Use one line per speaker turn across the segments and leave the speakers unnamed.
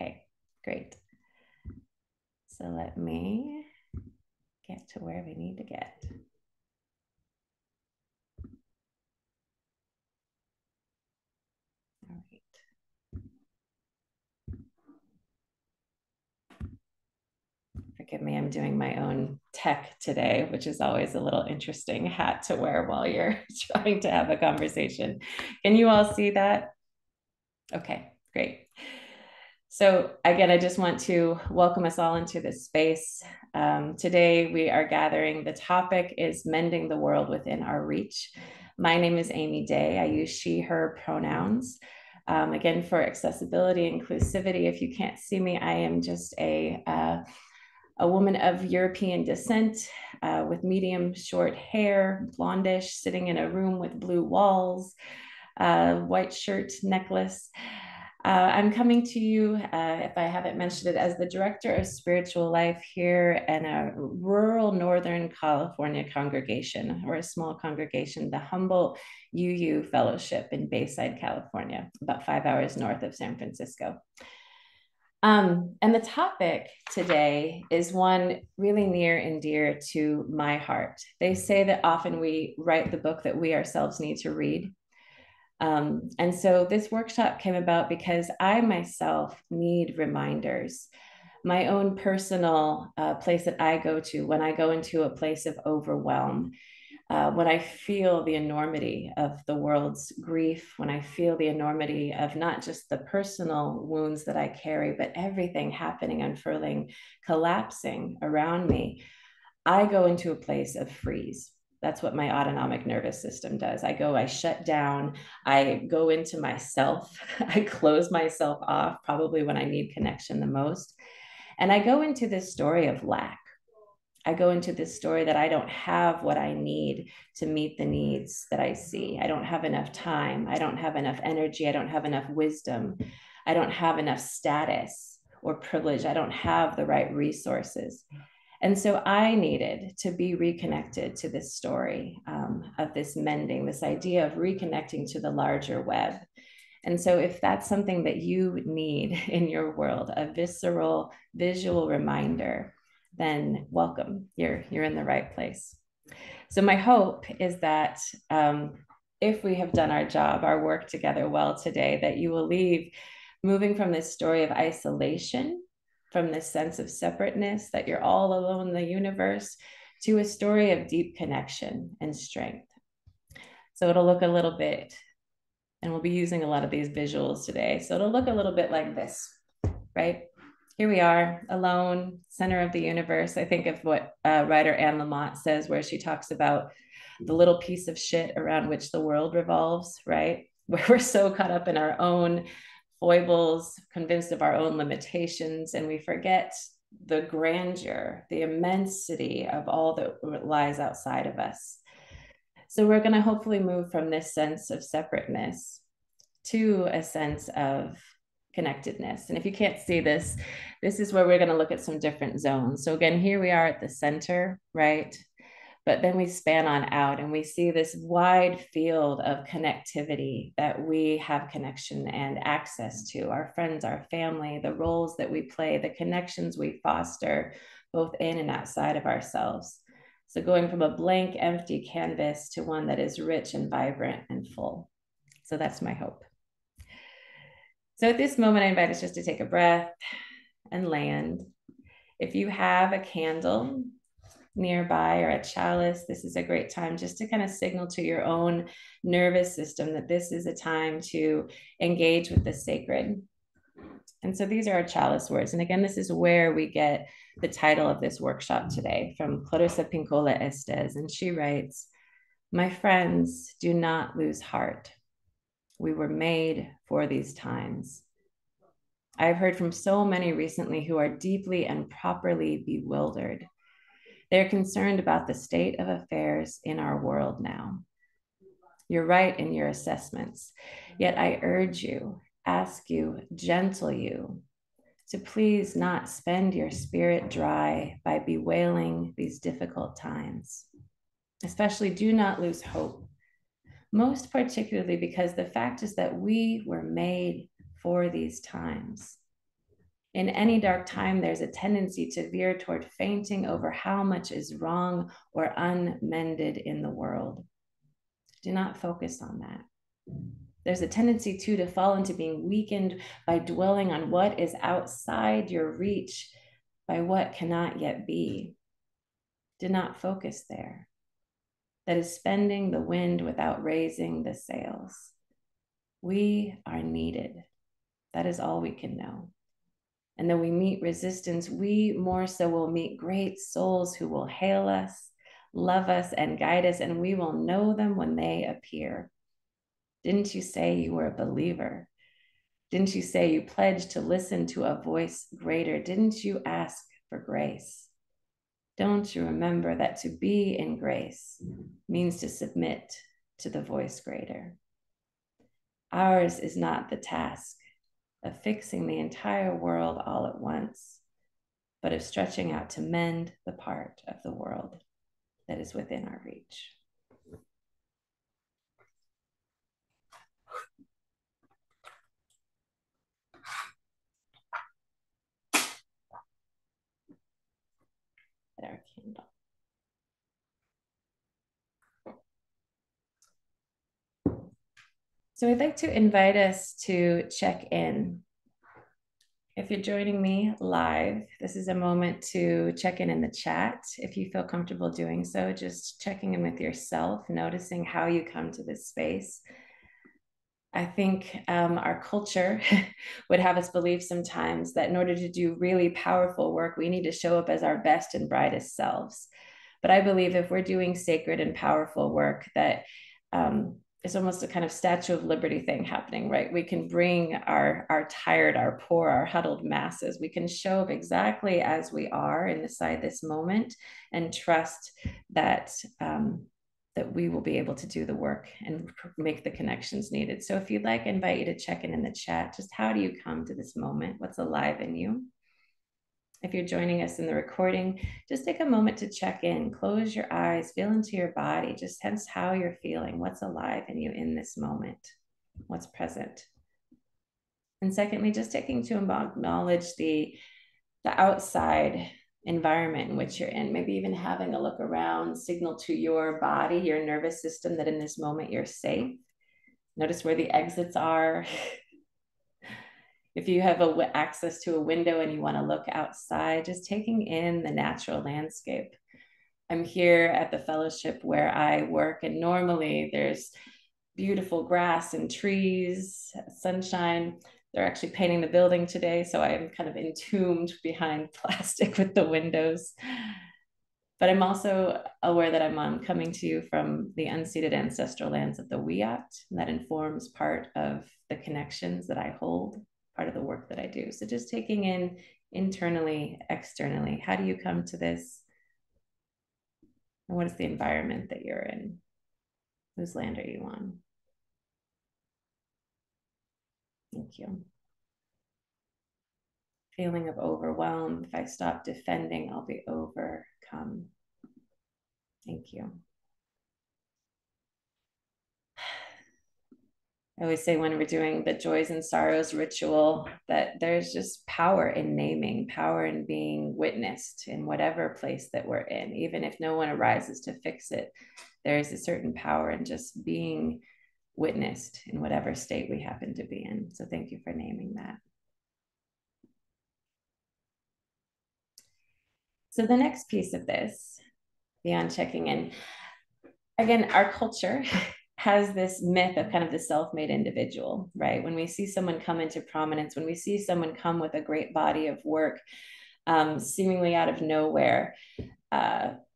Okay, great. So let me get to where we need to get. All right. Forgive me, I'm doing my own tech today, which is always a little interesting hat to wear while you're trying to have a conversation. Can you all see that? Okay, great. So again, I just want to welcome us all into this space. Today we are gathering, the topic is mending the world within our reach. My name is Amy Day. I use she, her pronouns. Again, for accessibility, inclusivity, if you can't see me, I am just a woman of European descent with medium short hair, blondish, sitting in a room with blue walls, white shirt, necklace. I'm coming to you, if I haven't mentioned it, as the Director of Spiritual Life here in a rural Northern California congregation, or a small congregation, the Humboldt UU Fellowship in Bayside, California, about 5 hours north of San Francisco. And the topic today is one really near and dear to my heart. They say that often we write the book that we ourselves need to read. And so this workshop came about because I myself need reminders. My own personal place that I go to when I go into a place of overwhelm, when I feel the enormity of the world's grief, when I feel the enormity of not just the personal wounds that I carry, but everything happening, unfurling, collapsing around me, I go into a place of freeze. That's what my autonomic nervous system does. I shut down, I go into myself, I close myself off, probably when I need connection the most. And I go into this story of lack. I go into this story that I don't have what I need to meet the needs that I see. I don't have enough time. I don't have enough energy. I don't have enough wisdom. I don't have enough status or privilege. I don't have the right resources. And so I needed to be reconnected to this story of this mending, this idea of reconnecting to the larger web. And so if that's something that you need in your world, a visceral, visual reminder, then welcome, you're in the right place. So my hope is that if we have done our job, our work together well today, that you will leave moving from this story of isolation, from this sense of separateness, that you're all alone in the universe, to a story of deep connection and strength. So it'll look a little bit, and we'll be using a lot of these visuals today. So it'll look a little bit like this, right? Here we are, alone, center of the universe. I think of what writer Anne Lamott says, where she talks about the little piece of shit around which the world revolves, right? Where we're so caught up in our own foibles, convinced of our own limitations, and we forget the grandeur, the immensity of all that lies outside of us. So we're going to hopefully move from this sense of separateness to a sense of connectedness. And if you can't see this, this is where we're going to look at some different zones. So again, here we are at the center, right? But then we span on out and we see this wide field of connectivity that we have connection and access to, our friends, our family, the roles that we play, the connections we foster, both in and outside of ourselves. So going from a blank, empty canvas to one that is rich and vibrant and full. So that's my hope. So at this moment, I invite us just to take a breath and land. If you have a candle nearby or a chalice, this is a great time just to kind of signal to your own nervous system that this is a time to engage with the sacred. And so these are our chalice words. And again, this is where we get the title of this workshop today from Clarissa Pinkola Estes. And she writes, "My friends, do not lose heart. We were made for these times. I've heard from so many recently who are deeply and properly bewildered. They're concerned about the state of affairs in our world now. You're right in your assessments, yet I urge you, ask you, gentle you, to please not spend your spirit dry by bewailing these difficult times. Especially do not lose hope, most particularly because the fact is that we were made for these times. In any dark time, there's a tendency to veer toward fainting over how much is wrong or unmended in the world. Do not focus on that. There's a tendency too to fall into being weakened by dwelling on what is outside your reach, by what cannot yet be. Do not focus there. That is spending the wind without raising the sails. We are needed. That is all we can know. And though we meet resistance, we more so will meet great souls who will hail us, love us, and guide us, and we will know them when they appear. Didn't you say you were a believer? Didn't you say you pledged to listen to a voice greater? Didn't you ask for grace? Don't you remember that to be in grace means to submit to the voice greater? Ours is not the task of fixing the entire world all at once, but of stretching out to mend the part of the world that is within our reach. Our candle. So I'd like to invite us to check in. If you're joining me live, this is a moment to check in the chat. If you feel comfortable doing so, just checking in with yourself, noticing how you come to this space. I think our culture would have us believe sometimes that in order to do really powerful work, we need to show up as our best and brightest selves. But I believe if we're doing sacred and powerful work, that it's almost a kind of Statue of Liberty thing happening, right? We can bring our tired, our poor, our huddled masses. We can show up exactly as we are inside this moment and trust that that we will be able to do the work and make the connections needed. So if you'd like, I invite you to check in the chat. Just how do you come to this moment? What's alive in you? If you're joining us in the recording, just take a moment to check in, close your eyes, feel into your body, just sense how you're feeling, what's alive in you in this moment, what's present. And secondly, just taking to acknowledge the outside environment in which you're in, maybe even having a look around, signal to your body, your nervous system that in this moment you're safe. Notice where the exits are. If you have access to a window and you want to look outside, just taking in the natural landscape. I'm here at the fellowship where I work, and normally there's beautiful grass and trees, sunshine. They're actually painting the building today, so I'm kind of entombed behind plastic with the windows. But I'm also aware that I'm coming to you from the unceded ancestral lands of the Wiyot, and that informs part of the connections that I hold, part of the work that I do. So just taking in internally, externally, how do you come to this? And what is the environment that you're in? Whose land are you on? Thank you. Feeling of overwhelmed. If I stop defending, I'll be overcome. Thank you. I always say when we're doing the joys and sorrows ritual that there's just power in naming, power in being witnessed in whatever place that we're in. Even if no one arises to fix it, there is a certain power in just being witnessed in whatever state we happen to be in. So thank you for naming that. So the next piece of this, beyond checking in, again, our culture has this myth of kind of the self-made individual, right? When we see someone come into prominence, when we see someone come with a great body of work, seemingly out of nowhere,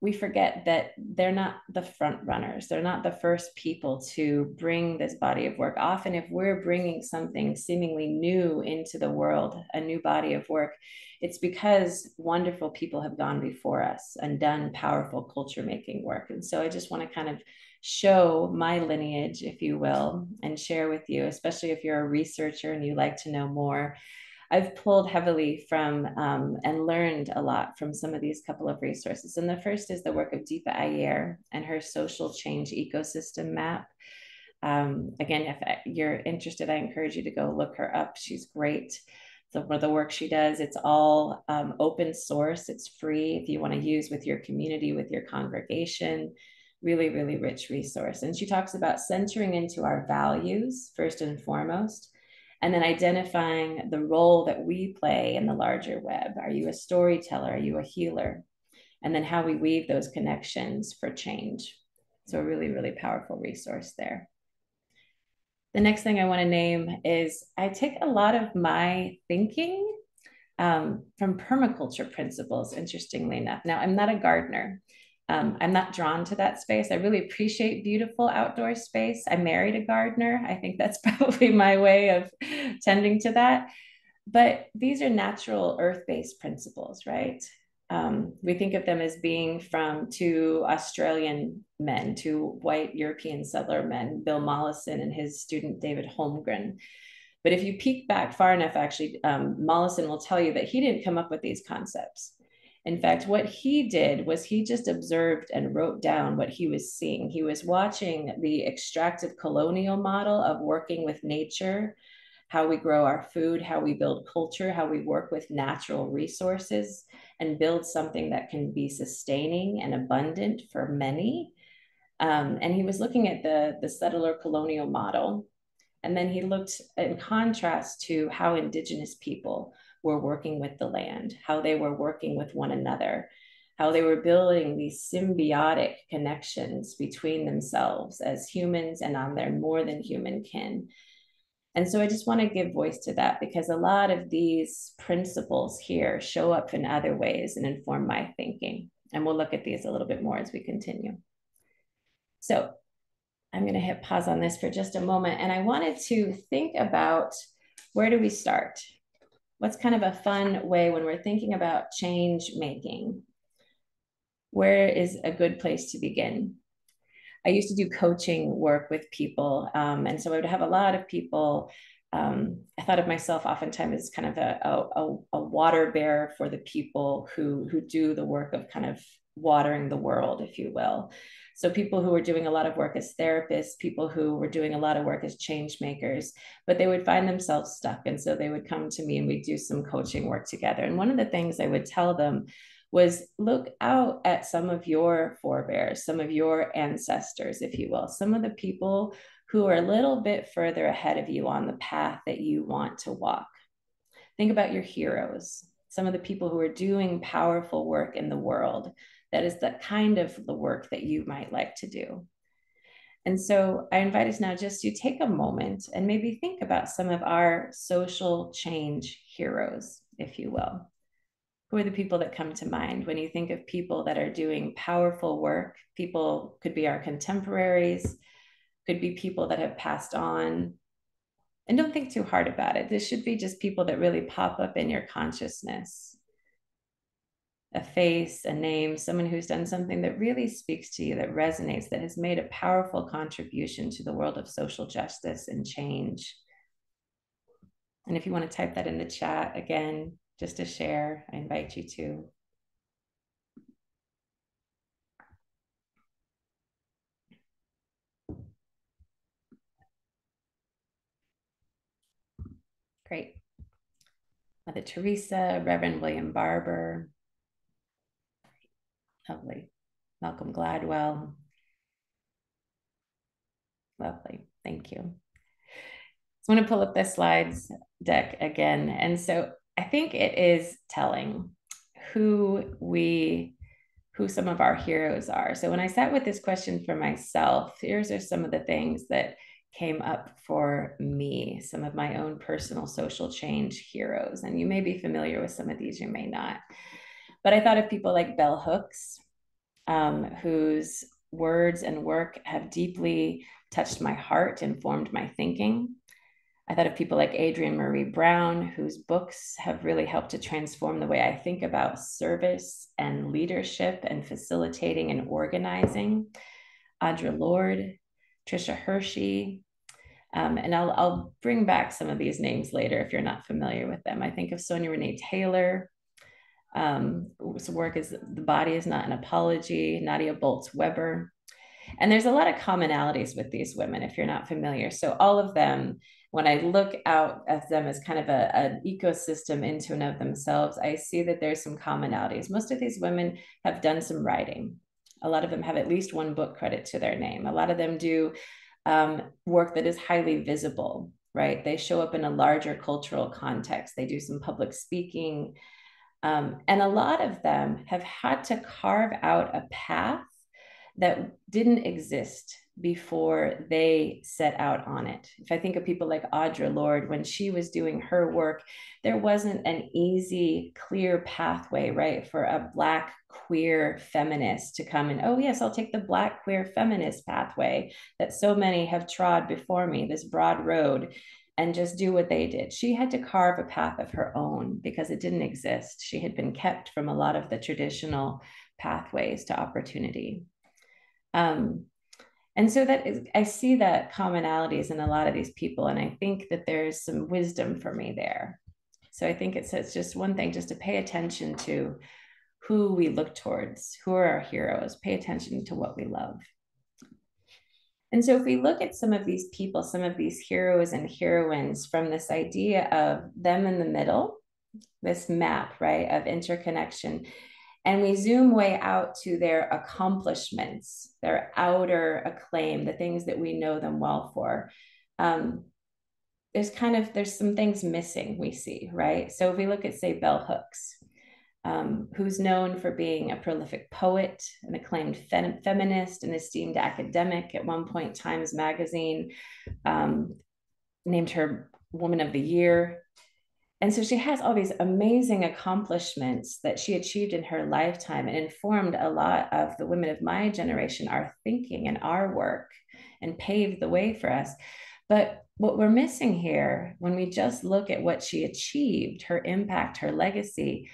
we forget that they're not the front runners. They're not the first people to bring this body of work. Often, if we're bringing something seemingly new into the world, a new body of work, it's because wonderful people have gone before us and done powerful culture making work. And so I just want to kind of show my lineage, if you will, and share with you, especially if you're a researcher and you like to know more. I've pulled heavily from and learned a lot from some of these couple of resources. And the first is the work of Deepa Iyer and her social change ecosystem map. Again, if you're interested, I encourage you to go look her up. She's great. So for the work she does, it's all open source. It's free if you want to use with your community, with your congregation. Really, really rich resource. And she talks about centering into our values first and foremost, and then identifying the role that we play in the larger web. Are you a storyteller? Are you a healer? And then how we weave those connections for change. So a really, really powerful resource there. The next thing I want to name is I take a lot of my thinking from permaculture principles, interestingly enough. Now, I'm not a gardener. I'm not drawn to that space. I really appreciate beautiful outdoor space. I married a gardener. I think that's probably my way of tending to that. But these are natural earth-based principles, right? We think of them as being from two Australian men, two white European settler men, Bill Mollison and his student David Holmgren. But if you peek back far enough, actually, Mollison will tell you that he didn't come up with these concepts. In fact, what he did was he just observed and wrote down what he was seeing. He was watching the extractive colonial model of working with nature, how we grow our food, how we build culture, how we work with natural resources and build something that can be sustaining and abundant for many. And he was looking at the settler colonial model. And then he looked in contrast to how indigenous people were working with the land, how they were working with one another, how they were building these symbiotic connections between themselves as humans and on their more than human kin. And so I just want to give voice to that because a lot of these principles here show up in other ways and inform my thinking. And we'll look at these a little bit more as we continue. So I'm going to hit pause on this for just a moment. And I wanted to think about where do we start? What's kind of a fun way when we're thinking about change making? Where is a good place to begin? I used to do coaching work with people. And so I would have a lot of people. I thought of myself oftentimes as kind of a water bearer for the people who do the work of kind of watering the world, if you will. So people who were doing a lot of work as therapists, people who were doing a lot of work as change makers, but they would find themselves stuck. And so they would come to me and we'd do some coaching work together. And one of the things I would tell them was look out at some of your forebears, some of your ancestors, if you will, some of the people who are a little bit further ahead of you on the path that you want to walk. Think about your heroes, some of the people who are doing powerful work in the world. That is the kind of the work that you might like to do. And so I invite us now just to take a moment and maybe think about some of our social change heroes, if you will. Who are the people that come to mind when you think of people that are doing powerful work? People could be our contemporaries, could be people that have passed on. And don't think too hard about it. This should be just people that really pop up in your consciousness. A face, a name, someone who's done something that really speaks to you, that resonates, that has made a powerful contribution to the world of social justice and change. And if you want to type that in the chat again, just to share, I invite you to. Great. Mother Teresa, Reverend William Barber. Lovely. Malcolm Gladwell. Lovely. Thank you. So I want to pull up the slides deck again. And so I think it is telling who some of our heroes are. So when I sat with this question for myself, here's are some of the things that came up for me, some of my own personal social change heroes. And you may be familiar with some of these, you may not. But I thought of people like Bell Hooks, whose words and work have deeply touched my heart and formed my thinking. I thought of people like Adrienne Marie Brown, whose books have really helped to transform the way I think about service and leadership and facilitating and organizing. Audre Lorde, Tricia Hershey, and I'll bring back some of these names later if you're not familiar with them. I think of Sonia Renee Taylor, whose work is The Body is Not an Apology, Nadia Boltz Weber. And there's a lot of commonalities with these women, if you're not familiar. So all of them, when I look out at them as kind of an ecosystem into and of themselves, I see that there's some commonalities. Most of these women have done some writing. A lot of them have at least one book credit to their name. A lot of them do work that is highly visible, right? They show up in a larger cultural context. They do some public speaking. And a lot of them have had to carve out a path that didn't exist before they set out on it. If I think of people like Audre Lorde, when she was doing her work, there wasn't an easy, clear pathway, right, for a Black queer feminist to come and, oh, yes, I'll take the Black queer feminist pathway that so many have trod before me, this broad road, and just do what they did. She had to carve a path of her own because it didn't exist. She had been kept from a lot of the traditional pathways to opportunity. And so that is, I see that commonalities in a lot of these people, and I think that there's some wisdom for me there. So I think it's just one thing, just to pay attention to who we look towards, who are our heroes, pay attention to what we love. And so if we look at some of these people, some of these heroes and heroines from this idea of them in the middle, this map, right, of interconnection, and we zoom way out to their accomplishments, their outer acclaim, the things that we know them well for. There's some things missing, we see, right? So if we look at, say, Bell Hooks, who's known for being a prolific poet, an acclaimed feminist, an esteemed academic. At one point, Times Magazine named her Woman of the Year. And so she has all these amazing accomplishments that she achieved in her lifetime and informed a lot of the women of my generation, our thinking and our work, and paved the way for us. But what we're missing here, when we just look at what she achieved, her impact, her legacy,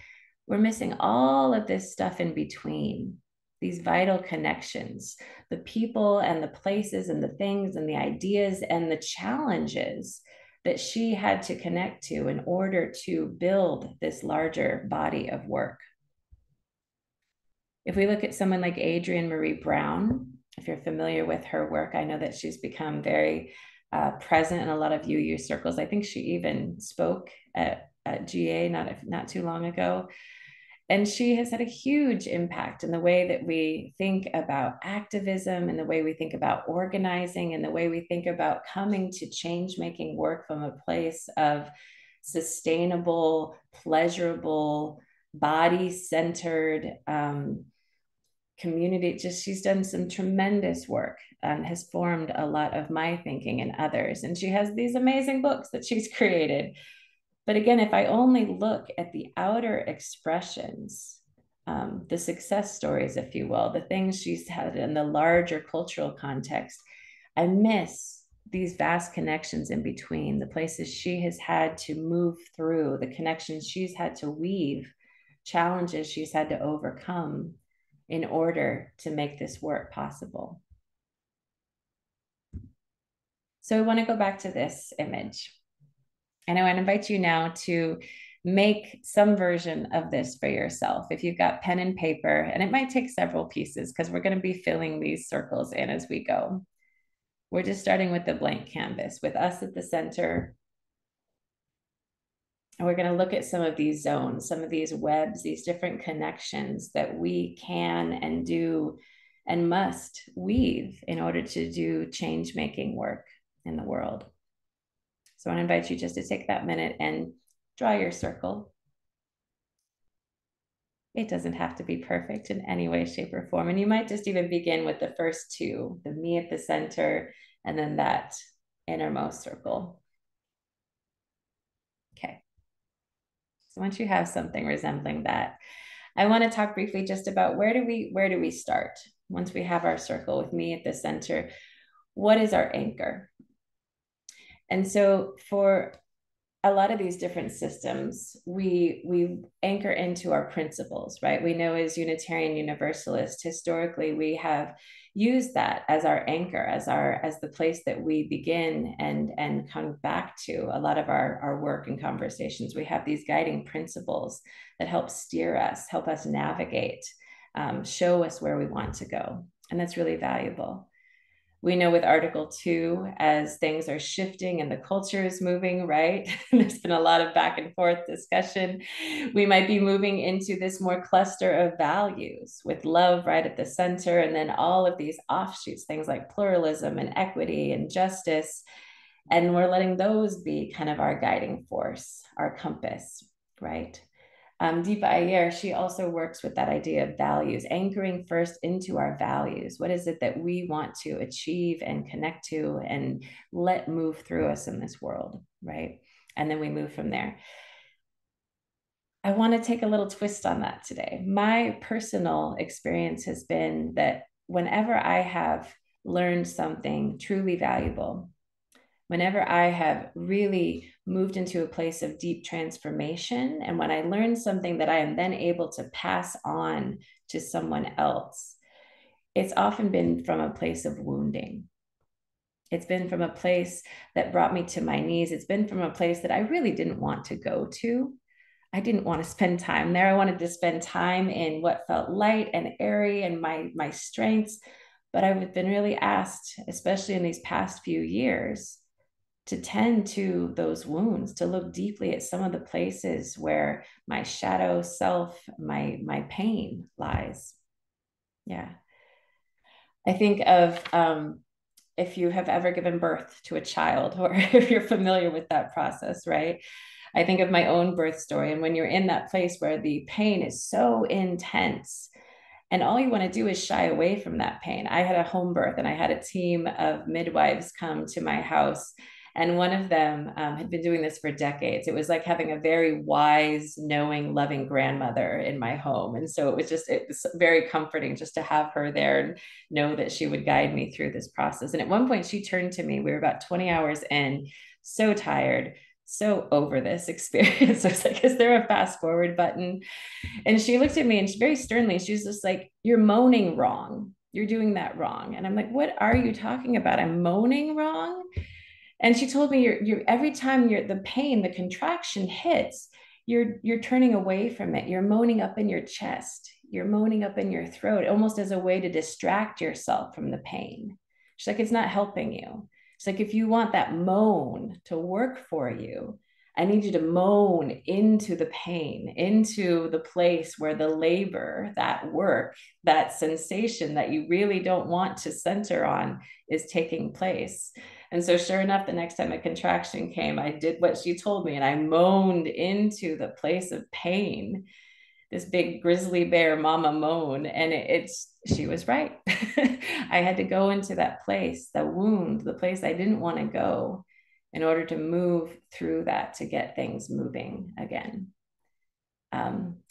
we're missing all of this stuff in between, these vital connections, the people and the places and the things and the ideas and the challenges that she had to connect to in order to build this larger body of work. If we look at someone like Adrienne Marie Brown, if you're familiar with her work, I know that she's become very present in a lot of UU circles. I think she even spoke at GA not too long ago. And she has had a huge impact in the way that we think about activism and the way we think about organizing and the way we think about coming to change-making work from a place of sustainable, pleasurable, body-centered community. Just she's done some tremendous work and has formed a lot of my thinking and others. And she has these amazing books that she's created. But again, if I only look at the outer expressions, the success stories, if you will, the things she's had in the larger cultural context, I miss these vast connections in between, the places she has had to move through, the connections she's had to weave, challenges she's had to overcome in order to make this work possible. So I want to go back to this image. And I want to invite you now to make some version of this for yourself. If you've got pen and paper, and it might take several pieces because we're going to be filling these circles in as we go. We're just starting with the blank canvas with us at the center. And we're going to look at some of these zones, some of these webs, these different connections that we can and do and must weave in order to do change-making work in the world. So I want to invite you just to take that minute and draw your circle. It doesn't have to be perfect in any way, shape, or form. And you might just even begin with the first two, the me at the center, and then that innermost circle. Okay. So once you have something resembling that, I want to talk briefly just about where do we start? Once we have our circle with me at the center, what is our anchor? And so for a lot of these different systems, we anchor into our principles, right? We know as Unitarian Universalists, historically, we have used that as our anchor, as the place that we begin and come back to a lot of our work and conversations. We have these guiding principles that help steer us, help us navigate, show us where we want to go. And that's really valuable. We know with Article 2, as things are shifting and the culture is moving, right? There's been a lot of back and forth discussion. We might be moving into this more cluster of values with love right at the center, and then all of these offshoots, things like pluralism and equity and justice. And we're letting those be kind of our guiding force, our compass, right? Deepa Iyer, she also works with that idea of values, anchoring first into our values. What is it that we want to achieve and connect to and let move through us in this world, right? And then we move from there. I want to take a little twist on that today. My personal experience has been that whenever I have learned something truly valuable, whenever I have really moved into a place of deep transformation, and when I learn something that I am then able to pass on to someone else, it's often been from a place of wounding. It's been from a place that brought me to my knees. It's been from a place that I really didn't want to go to. I didn't want to spend time there. I wanted to spend time in what felt light and airy and my strengths. But I've been really asked, especially in these past few years, to tend to those wounds, to look deeply at some of the places where my shadow self, my pain lies. Yeah. I think of if you have ever given birth to a child, or if you're familiar with that process, right? I think of my own birth story. And when you're in that place where the pain is so intense, and all you want to do is shy away from that pain. I had a home birth and I had a team of midwives come to my house. And one of them had been doing this for decades. It was like having a very wise, knowing, loving grandmother in my home. And so it was very comforting just to have her there and know that she would guide me through this process. And at one point, she turned to me. We were about 20 hours in, so tired, so over this experience. I was like, is there a fast forward button? And she looked at me and she very sternly, she was just like, you're moaning wrong. You're doing that wrong. And I'm like, what are you talking about? I'm moaning wrong. And she told me you're every time the pain, the contraction hits, you're turning away from it. You're moaning up in your chest. You're moaning up in your throat, almost as a way to distract yourself from the pain. She's like, it's not helping you. It's like, if you want that moan to work for you, I need you to moan into the pain, into the place where the labor, that work, that sensation that you really don't want to center on is taking place. And so, sure enough, the next time a contraction came, I did what she told me and I moaned into the place of pain, this big grizzly bear mama moan. And she was right. I had to go into that place, the wound, the place I didn't want to go, in order to move through that to get things moving again.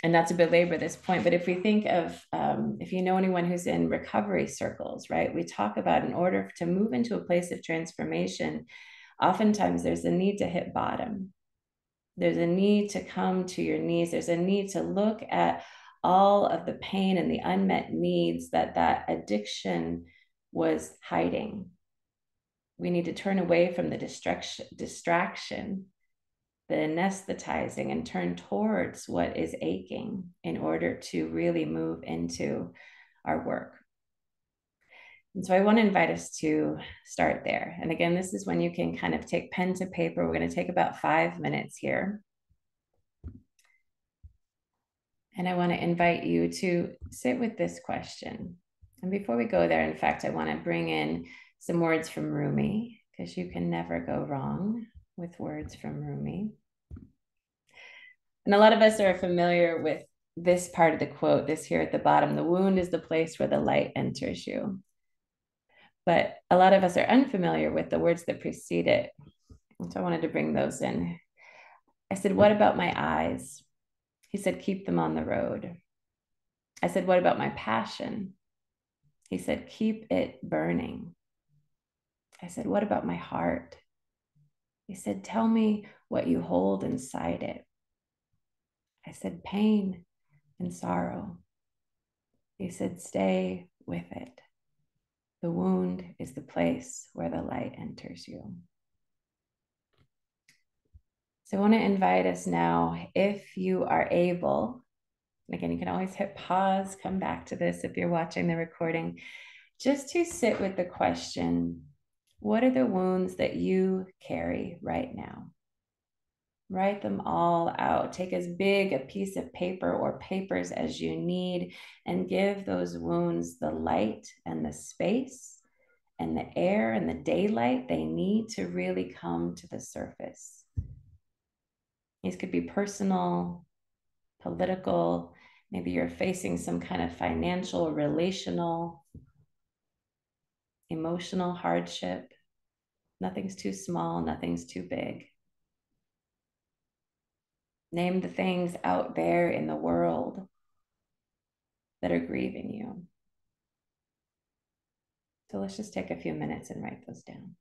And not to belabor this point, but if we think of, if you know anyone who's in recovery circles, right, we talk about in order to move into a place of transformation, oftentimes there's a need to hit bottom. There's a need to come to your knees. There's a need to look at all of the pain and the unmet needs that addiction was hiding. We need to turn away from the distraction, the anesthetizing, and turn towards what is aching in order to really move into our work. And so I want to invite us to start there. And again, this is when you can kind of take pen to paper. We're going to take about 5 minutes here. And I want to invite you to sit with this question. And before we go there, in fact, I want to bring in some words from Rumi, because you can never go wrong with words from Rumi. And a lot of us are familiar with this part of the quote, this here at the bottom: the wound is the place where the light enters you. But a lot of us are unfamiliar with the words that precede it. And so I wanted to bring those in. I said, what about my eyes? He said, keep them on the road. I said, what about my passion? He said, keep it burning. I said, what about my heart? He said, tell me what you hold inside it. I said, pain and sorrow. He said, stay with it. The wound is the place where the light enters you. So I want to invite us now, if you are able, and again, you can always hit pause, come back to this if you're watching the recording, just to sit with the question, what are the wounds that you carry right now? Write them all out. Take as big a piece of paper or papers as you need and give those wounds the light and the space and the air and the daylight they need to really come to the surface. These could be personal, political, maybe you're facing some kind of financial, relational, emotional hardship. Nothing's too small, nothing's too big. Name the things out there in the world that are grieving you. So let's just take a few minutes and write those down.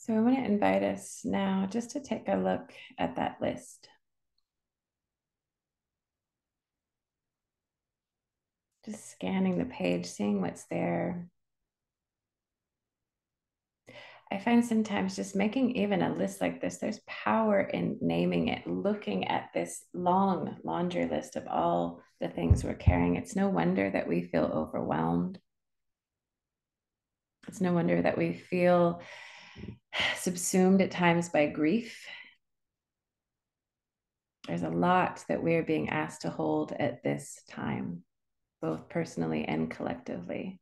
So I want to invite us now just to take a look at that list. Just scanning the page, seeing what's there. I find sometimes just making even a list like this, there's power in naming it, looking at this long laundry list of all the things we're carrying. It's no wonder that we feel overwhelmed. It's no wonder that we feel subsumed at times by grief. There's a lot that we're being asked to hold at this time, both personally and collectively.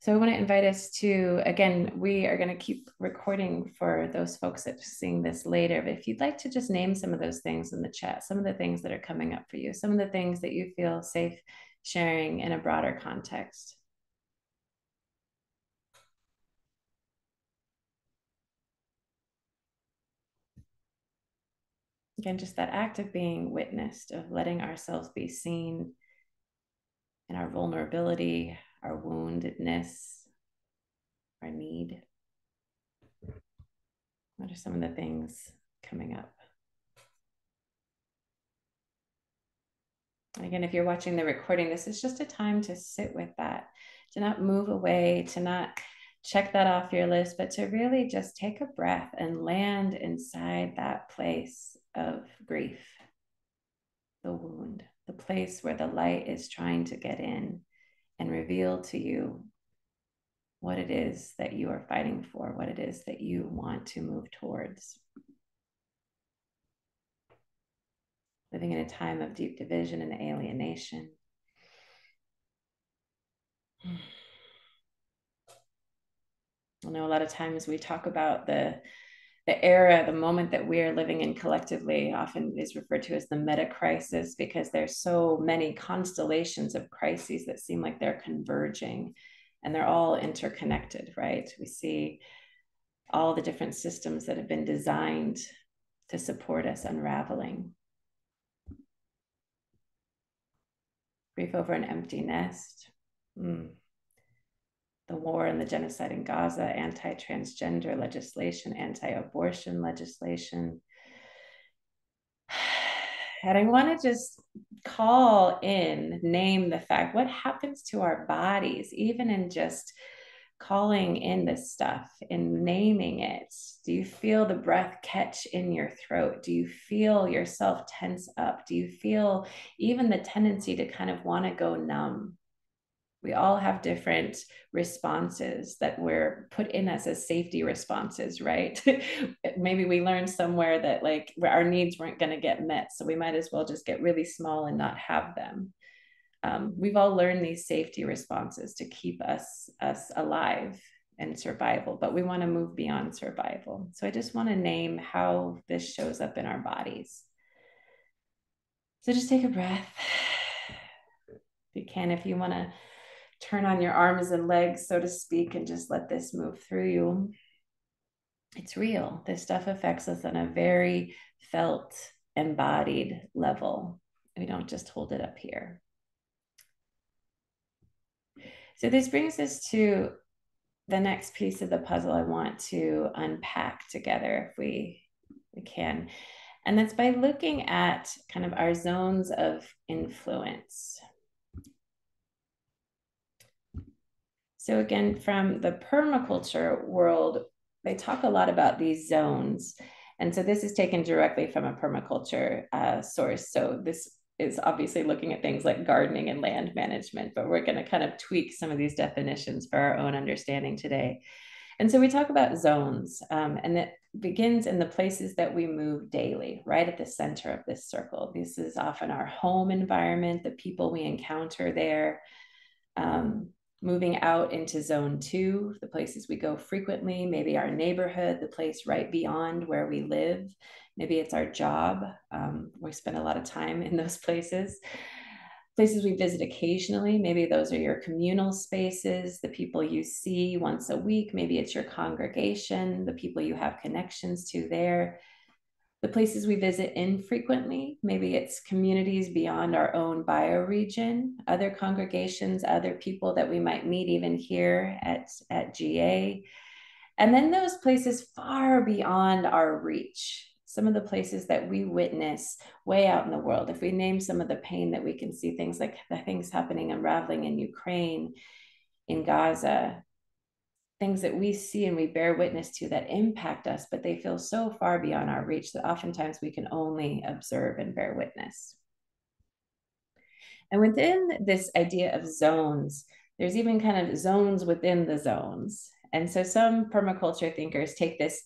So I want to invite us to, again, we are going to keep recording for those folks that are seeing this later. But if you'd like to just name some of those things in the chat, some of the things that are coming up for you, some of the things that you feel safe sharing in a broader context. Again, just that act of being witnessed, of letting ourselves be seen in our vulnerability, our woundedness, our need. What are some of the things coming up? And again, if you're watching the recording, this is just a time to sit with that, to not move away, to not check that off your list, but to really just take a breath and land inside that place of grief, the wound, the place where the light is trying to get in and reveal to you what it is that you are fighting for, what it is that you want to move towards. living in a time of deep division and alienation. I know a lot of times we talk about the era, the moment that we're living in collectively often is referred to as the meta crisis, because there's so many constellations of crises that seem like they're converging and they're all interconnected, right? We see all the different systems that have been designed to support us unraveling. Grief over an empty nest. The war and the genocide in Gaza, anti-transgender legislation, anti-abortion legislation. And I want to just call in, name the fact, what happens to our bodies, even in just calling in this stuff and naming it? Do you feel the breath catch in your throat? Do you feel yourself tense up? Do you feel even the tendency to kind of want to go numb? We all have different responses that were put in us as safety responses, right? Maybe we learned somewhere that like our needs weren't going to get met, so we might as well just get really small and not have them. We've all learned these safety responses to keep us alive and survival, but we want to move beyond survival. So I just want to name how this shows up in our bodies. So just take a breath. If you can, if you want to turn on your arms and legs, so to speak, and just let this move through you. It's real. This stuff affects us on a very felt, embodied level. We don't just hold it up here. So this brings us to the next piece of the puzzle I want to unpack together if we can. And that's by looking at kind of our zones of influence. So again, from the permaculture world, they talk a lot about these zones. And so this is taken directly from a permaculture source. So this is obviously looking at things like gardening and land management, but we're going to kind of tweak some of these definitions for our own understanding today. And so we talk about zones, and that begins in the places that we move daily, right at the center of this circle. This is often our home environment, the people we encounter there. Moving out into zone 2, the places we go frequently, maybe our neighborhood, the place right beyond where we live. Maybe it's our job. We spend a lot of time in those places. Places we visit occasionally, maybe those are your communal spaces, the people you see once a week. Maybe it's your congregation, the people you have connections to there. The places we visit infrequently, maybe it's communities beyond our own bioregion, other congregations, other people that we might meet even here at GA. And then those places far beyond our reach, some of the places that we witness way out in the world. If we name some of the pain that we can see, things like the things happening, unraveling in Ukraine, in Gaza, things that we see and we bear witness to that impact us, but they feel so far beyond our reach that oftentimes we can only observe and bear witness. And within this idea of zones, there's even kind of zones within the zones. And so some permaculture thinkers take this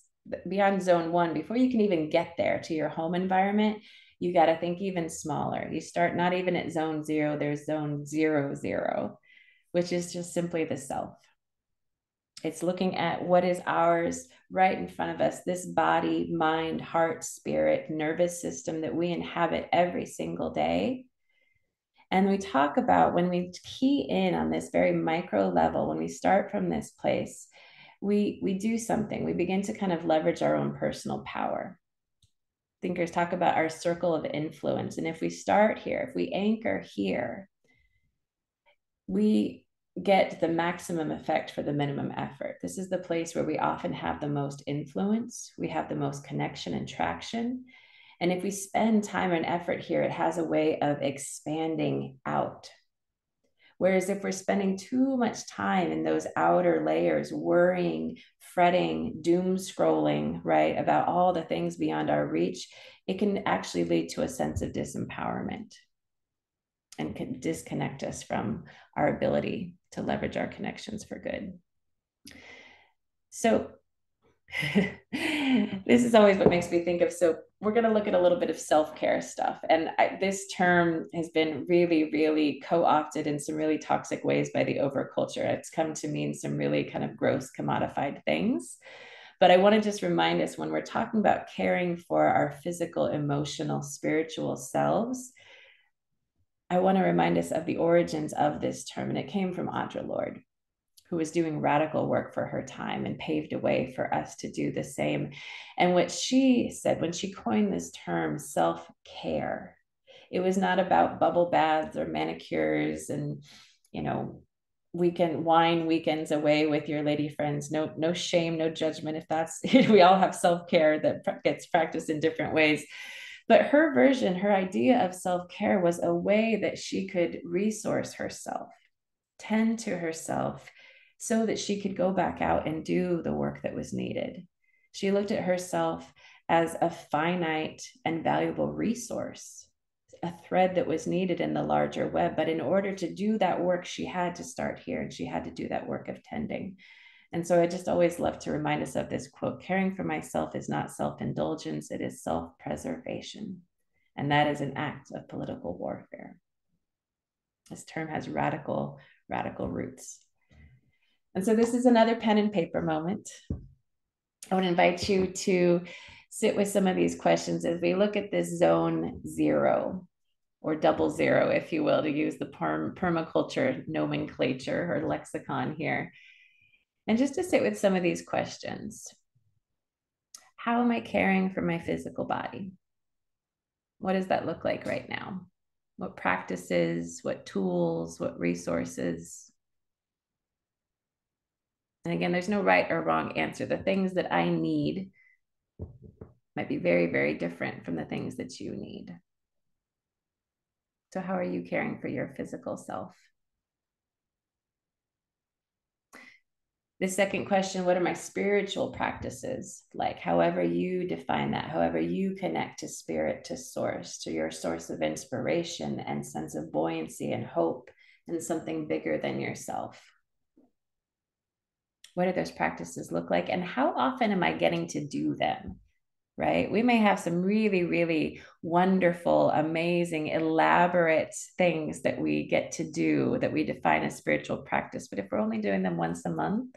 beyond zone 1. Before you can even get there to your home environment, you got to think even smaller. You start not even at zone 0, there's zone 00, which is just simply the self. It's looking at what is ours right in front of us, this body, mind, heart, spirit, nervous system that we inhabit every single day. And we talk about when we key in on this very micro level, when we start from this place, we do something. We begin to kind of leverage our own personal power. Thinkers talk about our circle of influence. And if we start here, if we anchor here, we get the maximum effect for the minimum effort. This is the place where we often have the most influence. We have the most connection and traction. And if we spend time and effort here, it has a way of expanding out. Whereas if we're spending too much time in those outer layers, worrying, fretting, doom scrolling, right, about all the things beyond our reach, it can actually lead to a sense of disempowerment and can disconnect us from our ability to leverage our connections for good. So This is always what makes me think of. So we're going to look at a little bit of self-care stuff. And this term has been really, really co-opted in some really toxic ways by the overculture. It's come to mean some really kind of gross commodified things. But I want to just remind us when we're talking about caring for our physical, emotional, spiritual selves, I want to remind us of the origins of this term. And it came from Audre Lorde, who was doing radical work for her time and paved a way for us to do the same. And what she said when she coined this term, self care, it was not about bubble baths or manicures and, you know, wine weekends away with your lady friends. No shame, no judgment. If that's, we all have self care that gets practiced in different ways. But her version, her idea of self care was a way that she could resource herself, tend to herself, so that she could go back out and do the work that was needed. She looked at herself as a finite and valuable resource, a thread that was needed in the larger web. But in order to do that work, she had to start here and she had to do that work of tending. And so I just always love to remind us of this quote: caring for myself is not self-indulgence, it is self-preservation. And that is an act of political warfare. This term has radical roots. And so this is another pen and paper moment. I want to invite you to sit with some of these questions as we look at this zone 0 or double zero, if you will, to use the permaculture nomenclature or lexicon here. And just to sit with some of these questions. How am I caring for my physical body? What does that look like right now? What practices, what tools, what resources? And again, there's no right or wrong answer. The things that I need might be very, very different from the things that you need. So how are you caring for your physical self? The second question, what are my spiritual practices like? However you define that, however you connect to spirit, to source, to your source of inspiration and sense of buoyancy and hope and something bigger than yourself. What do those practices look like? And how often am I getting to do them? Right? We may have some really, really wonderful, amazing, elaborate things that we get to do that we define as spiritual practice. But if we're only doing them once a month,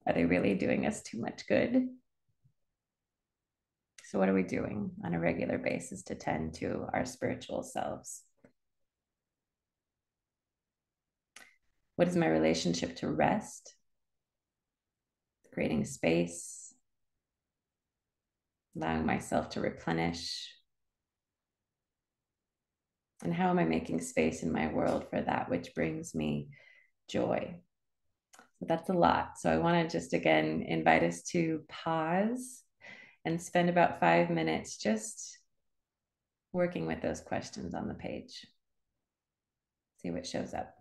are they really doing us too much good? So, what are we doing on a regular basis to tend to our spiritual selves? What is my relationship to rest? Creating space, allowing myself to replenish. And how am I making space in my world for that which brings me joy? So that's a lot. So I want to just again invite us to pause and spend about 5 minutes just working with those questions on the page. See what shows up.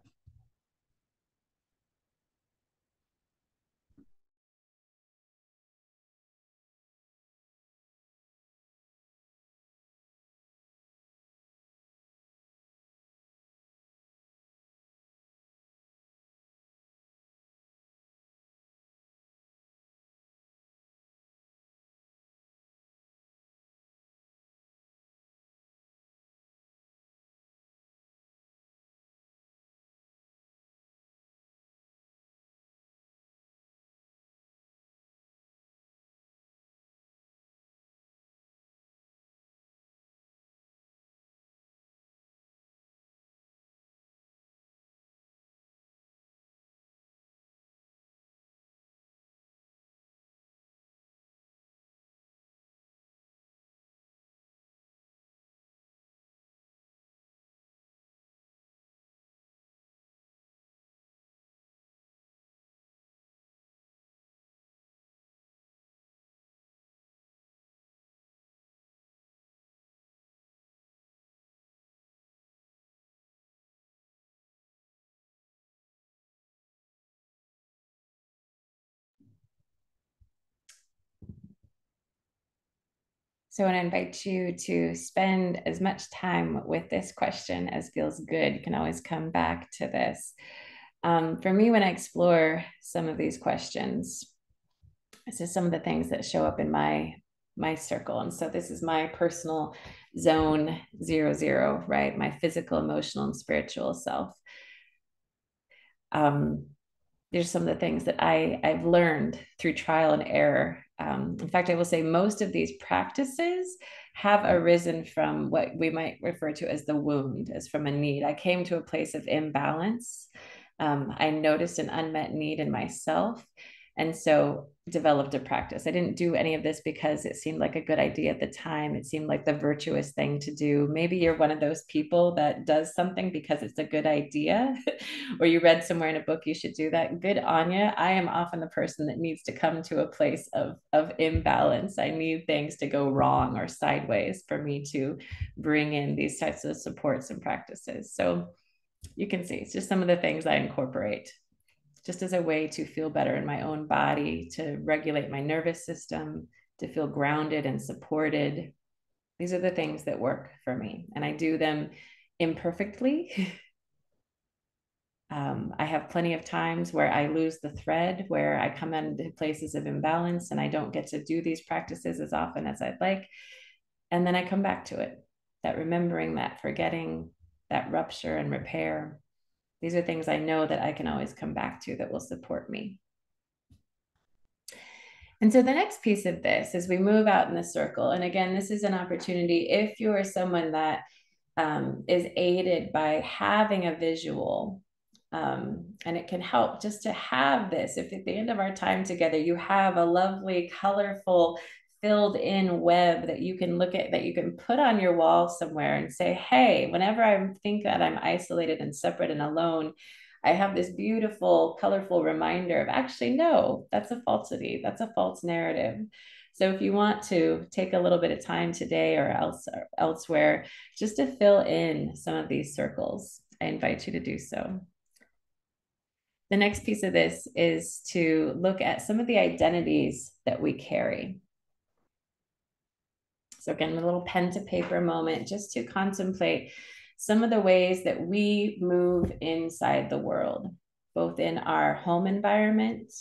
So I invite you to spend as much time with this question as feels good. You can always come back to this. For me, when I explore some of these questions, This is some of the things that show up in my circle. And so this is my personal zone 00, right? My physical, emotional, and spiritual self. There's some of the things that I've learned through trial and error. In fact, I will say most of these practices have arisen from what we might refer to as the wound, as from a need. I came to a place of imbalance. I noticed an unmet need in myself. And so developed a practice. I didn't do any of this because it seemed like a good idea at the time. It seemed like the virtuous thing to do. Maybe you're one of those people that does something because it's a good idea, or you read somewhere in a book you should do that. Good on you. I am often the person that needs to come to a place of imbalance. I need things to go wrong or sideways for me to bring in these types of supports and practices. So you can see it's just some of the things I incorporate just as a way to feel better in my own body, to regulate my nervous system, to feel grounded and supported. These are the things that work for me, and I do them imperfectly. I have plenty of times where I lose the thread, where I come into places of imbalance and I don't get to do these practices as often as I'd like. And then I come back to it, that remembering, that forgetting, that rupture and repair. These are things I know that I can always come back to that will support me. And so the next piece of this is we move out in the circle. And again, this is an opportunity if you are someone that is aided by having a visual. And it can help just to have this. If at the end of our time together, you have a lovely, colorful, filled in web that you can look at, that you can put on your wall somewhere and say, hey, whenever I think that I'm isolated and separate and alone, I have this beautiful, colorful reminder of actually, no, that's a falsity. That's a false narrative. So if you want to take a little bit of time today or elsewhere, just to fill in some of these circles, I invite you to do so. The next piece of this is to look at some of the identities that we carry. So again, a little pen to paper moment just to contemplate some of the ways that we move inside the world, both in our home environment,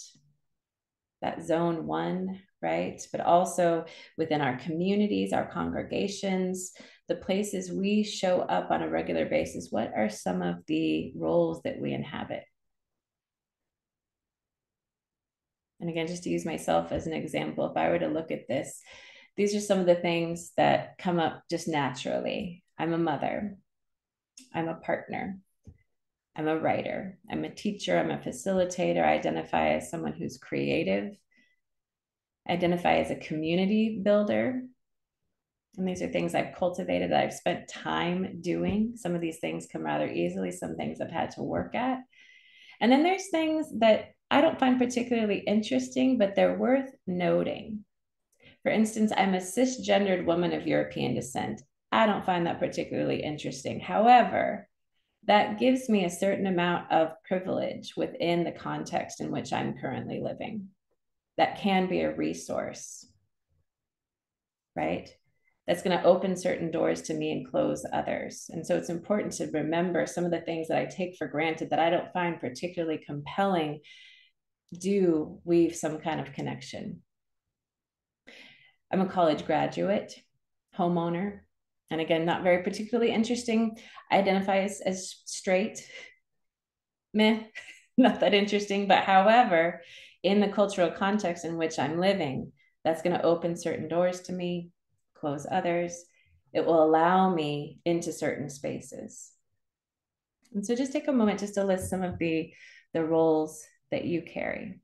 that zone 1, right? But also within our communities, our congregations, the places we show up on a regular basis. What are some of the roles that we inhabit? And again, just to use myself as an example, if I were to look at this, these are some of the things that come up just naturally. I'm a mother. I'm a partner. I'm a writer. I'm a teacher. I'm a facilitator. I identify as someone who's creative. I identify as a community builder. And these are things I've cultivated that I've spent time doing. Some of these things come rather easily. Some things I've had to work at. And then there's things that I don't find particularly interesting, but they're worth noting. For instance, I'm a cisgendered woman of European descent. I don't find that particularly interesting. However, that gives me a certain amount of privilege within the context in which I'm currently living. That can be a resource, right? That's going to open certain doors to me and close others. And so it's important to remember some of the things that I take for granted that I don't find particularly compelling do weave some kind of connection. I'm a college graduate, homeowner, and again, not very particularly interesting. I identify as straight, meh, not that interesting. But however, in the cultural context in which I'm living, that's going to open certain doors to me, close others. It will allow me into certain spaces. And so just take a moment just to list some of the roles that you carry,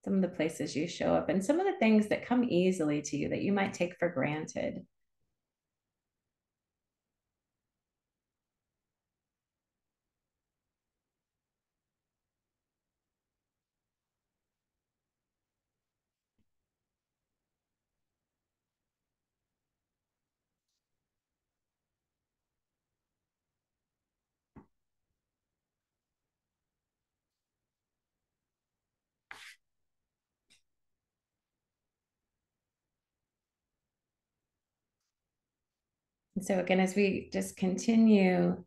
some of the places you show up, and some of the things that come easily to you that you might take for granted. And so again, as we just continue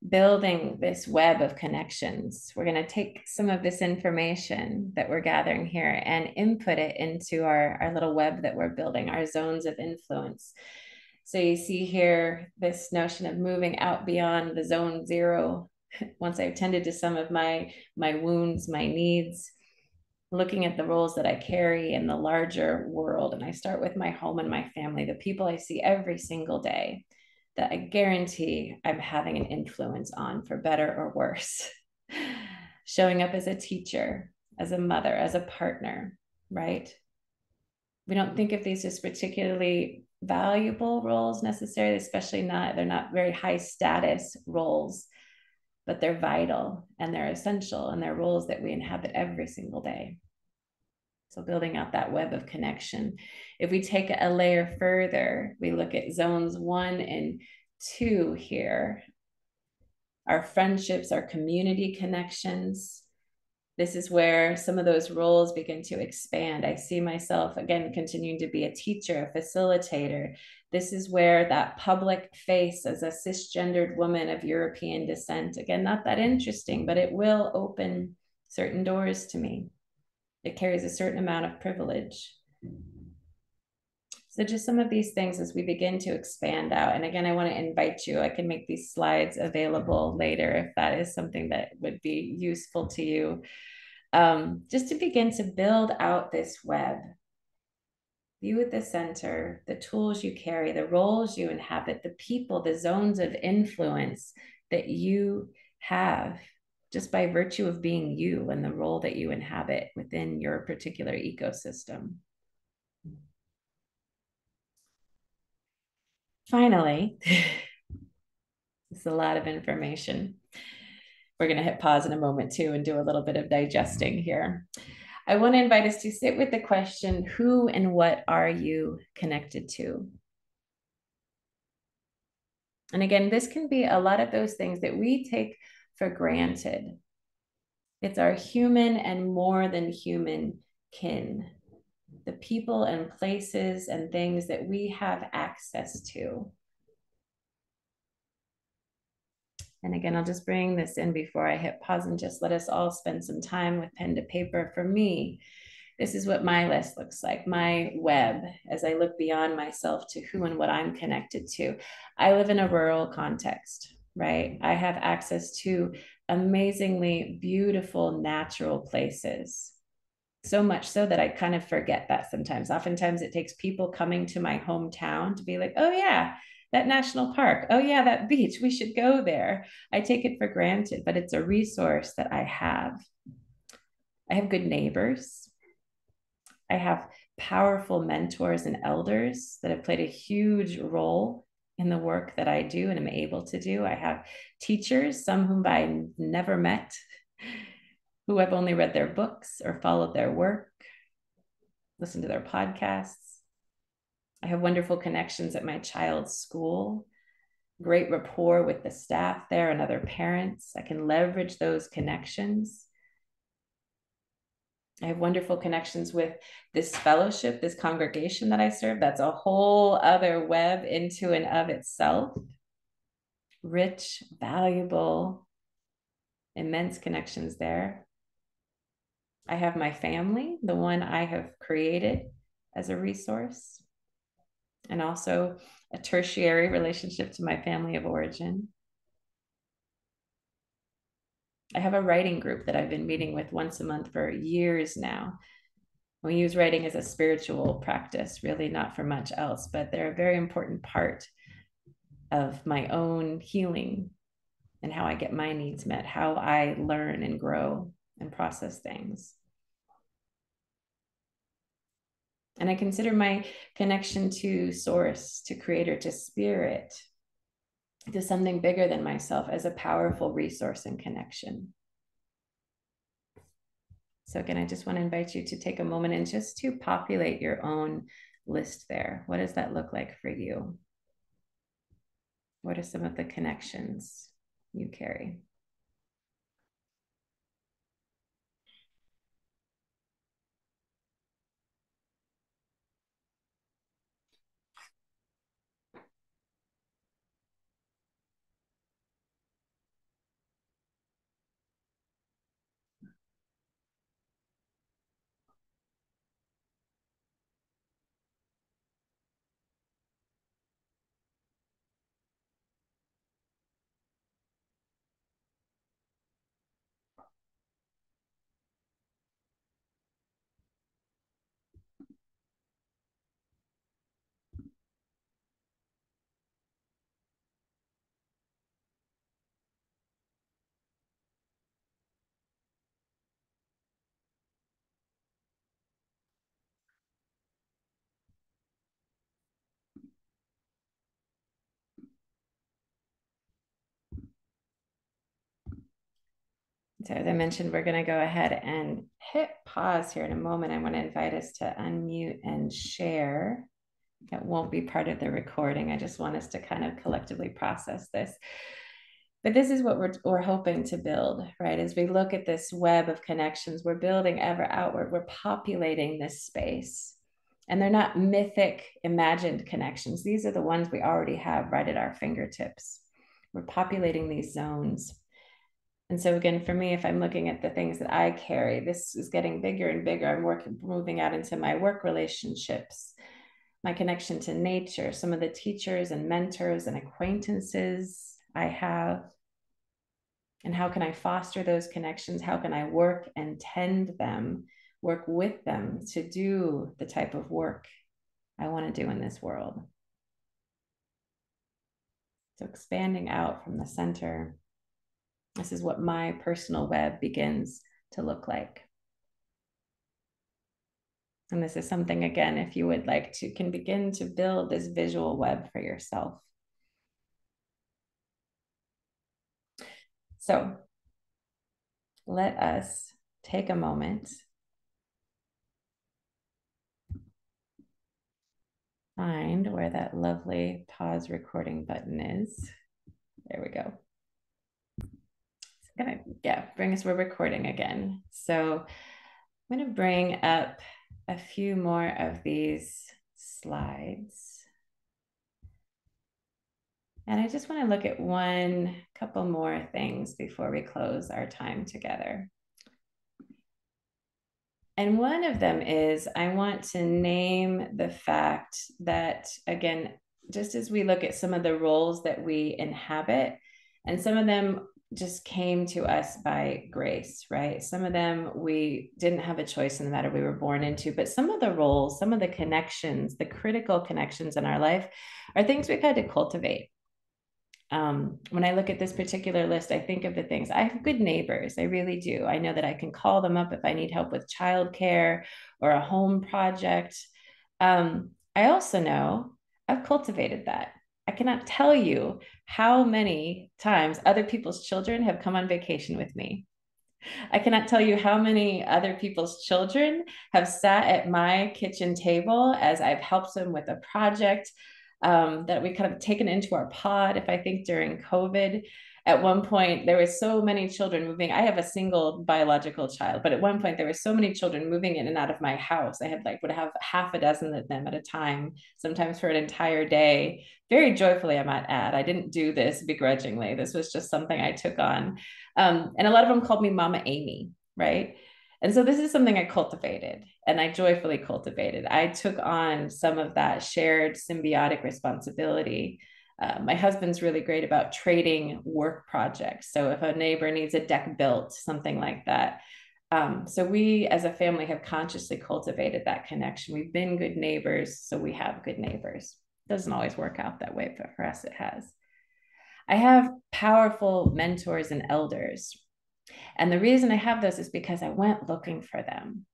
building this web of connections. We're going to take some of this information that we're gathering here and input it into our little web that we're building, our zones of influence. So you see here this notion of moving out beyond the zone zero. Once I've tended to some of my wounds, my needs, looking at the roles that I carry in the larger world. And I start with my home and my family, the people I see every single day that I guarantee I'm having an influence on, for better or worse. Showing up as a teacher, as a mother, as a partner, right? We don't think of these as particularly valuable roles necessarily, especially they're not very high status roles, but they're vital and they're essential, and they're roles that we inhabit every single day. So building out that web of connection. If we take a layer further, we look at zones 1 and 2 here, our friendships, our community connections. This is where some of those roles begin to expand. I see myself, again, continuing to be a teacher, a facilitator. This is where that public face as a cisgendered woman of European descent, again, not that interesting, but it will open certain doors to me. It carries a certain amount of privilege. So just some of these things as we begin to expand out. And again, I want to invite you, I can make these slides available later if that is something that would be useful to you. Just to begin to build out this web. You at the center, the tools you carry, the roles you inhabit, the people, the zones of influence that you have just by virtue of being you and the role that you inhabit within your particular ecosystem. Finally, it's a lot of information. We're going to hit pause in a moment too and do a little bit of digesting here. I want to invite us to sit with the question, who and what are you connected to? And again, this can be a lot of those things that we take for granted. It's our human and more than human kin, the people and places and things that we have access to. And again, I'll just bring this in before I hit pause and just let us all spend some time with pen to paper. For me, this is what my list looks like, my web, as I look beyond myself to who and what I'm connected to. I live in a rural context, right? I have access to amazingly beautiful natural places. So much so that I kind of forget that sometimes. Oftentimes it takes people coming to my hometown to be like, oh yeah, that national park. Oh yeah, that beach. We should go there. I take it for granted, but it's a resource that I have. I have good neighbors. I have powerful mentors and elders that have played a huge role in the work that I do and am able to do. I have teachers, some whom I never met, who I've only read their books or followed their work, listened to their podcasts. I have wonderful connections at my child's school, great rapport with the staff there and other parents. I can leverage those connections. I have wonderful connections with this fellowship, this congregation that I serve. That's a whole other web into and of itself. Rich, valuable, immense connections there. I have my family, the one I have created as a resource, and also a tertiary relationship to my family of origin. I have a writing group that I've been meeting with once a month for years now. We use writing as a spiritual practice, really not for much else, but they're a very important part of my own healing and how I get my needs met, how I learn and grow and process things. And I consider my connection to source, to creator, to spirit, to something bigger than myself as a powerful resource and connection. So again, I just want to invite you to take a moment and just to populate your own list there. What does that look like for you? What are some of the connections you carry? So as I mentioned, we're going to go ahead and hit pause here in a moment. I want to invite us to unmute and share. It won't be part of the recording. I just want us to kind of collectively process this. But this is what we're hoping to build, right? As we look at this web of connections, we're building ever outward. We're populating this space. And they're not mythic, imagined connections. These are the ones we already have right at our fingertips. We're populating these zones. And so again, for me, if I'm looking at the things that I carry, this is getting bigger and bigger. I'm moving out into my work relationships, my connection to nature, some of the teachers and mentors and acquaintances I have. And how can I foster those connections? How can I work and tend them, work with them to do the type of work I want to do in this world? So expanding out from the center. This is what my personal web begins to look like. And this is something, again, if you would like to, can begin to build this visual web for yourself. So let us take a moment, find where that lovely pause recording button is. There we go. It's gonna, bring us, we're recording again. So I'm gonna bring up a few more of these slides. And I just want to look at couple more things before we close our time together. And one of them is I want to name the fact that, again, just as we look at some of the roles that we inhabit, and some of them just came to us by grace, right? Some of them we didn't have a choice in the matter we were born into, but some of the roles, some of the connections, the critical connections in our life are things we've had to cultivate. When I look at this particular list, I think of the things. I have good neighbors. I really do. I know that I can call them up if I need help with childcare or a home project. I also know I've cultivated that. I cannot tell you how many times other people's children have come on vacation with me. I cannot tell you how many other people's children have sat at my kitchen table as I've helped them with a project that we kind of taken into our pod. If I think during COVID, at one point there were so many children moving. I have a single biological child, but at one point there were so many children moving in and out of my house. I had would have half a dozen of them at a time, sometimes for an entire day. Very joyfully, I might add. I didn't do this begrudgingly. This was just something I took on. And a lot of them called me Mama Amy, right? And so this is something I cultivated and I joyfully cultivated. I took on some of that shared symbiotic responsibility. My husband's really great about trading work projects. So if a neighbor needs a deck built, something like that. So we as a family have consciously cultivated that connection. We've been good neighbors, so we have good neighbors. Doesn't always work out that way, but for us it has. I have powerful mentors and elders. And the reason I have those is because I went looking for them.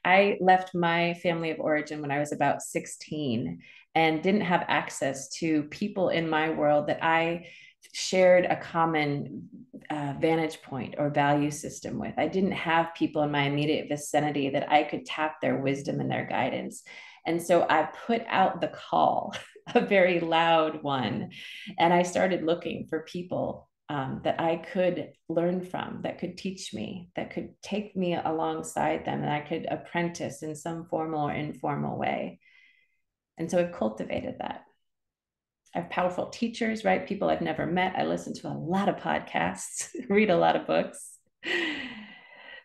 I left my family of origin when I was about 16 and didn't have access to people in my world that I shared a common vantage point or value system with. I didn't have people in my immediate vicinity that I could tap their wisdom and their guidance. And so I put out the call, a very loud one, and I started looking for people that I could learn from, that could teach me, that could take me alongside them, and I could apprentice in some formal or informal way. And so I've cultivated that. I have powerful teachers, right? People I've never met. I listen to a lot of podcasts, read a lot of books.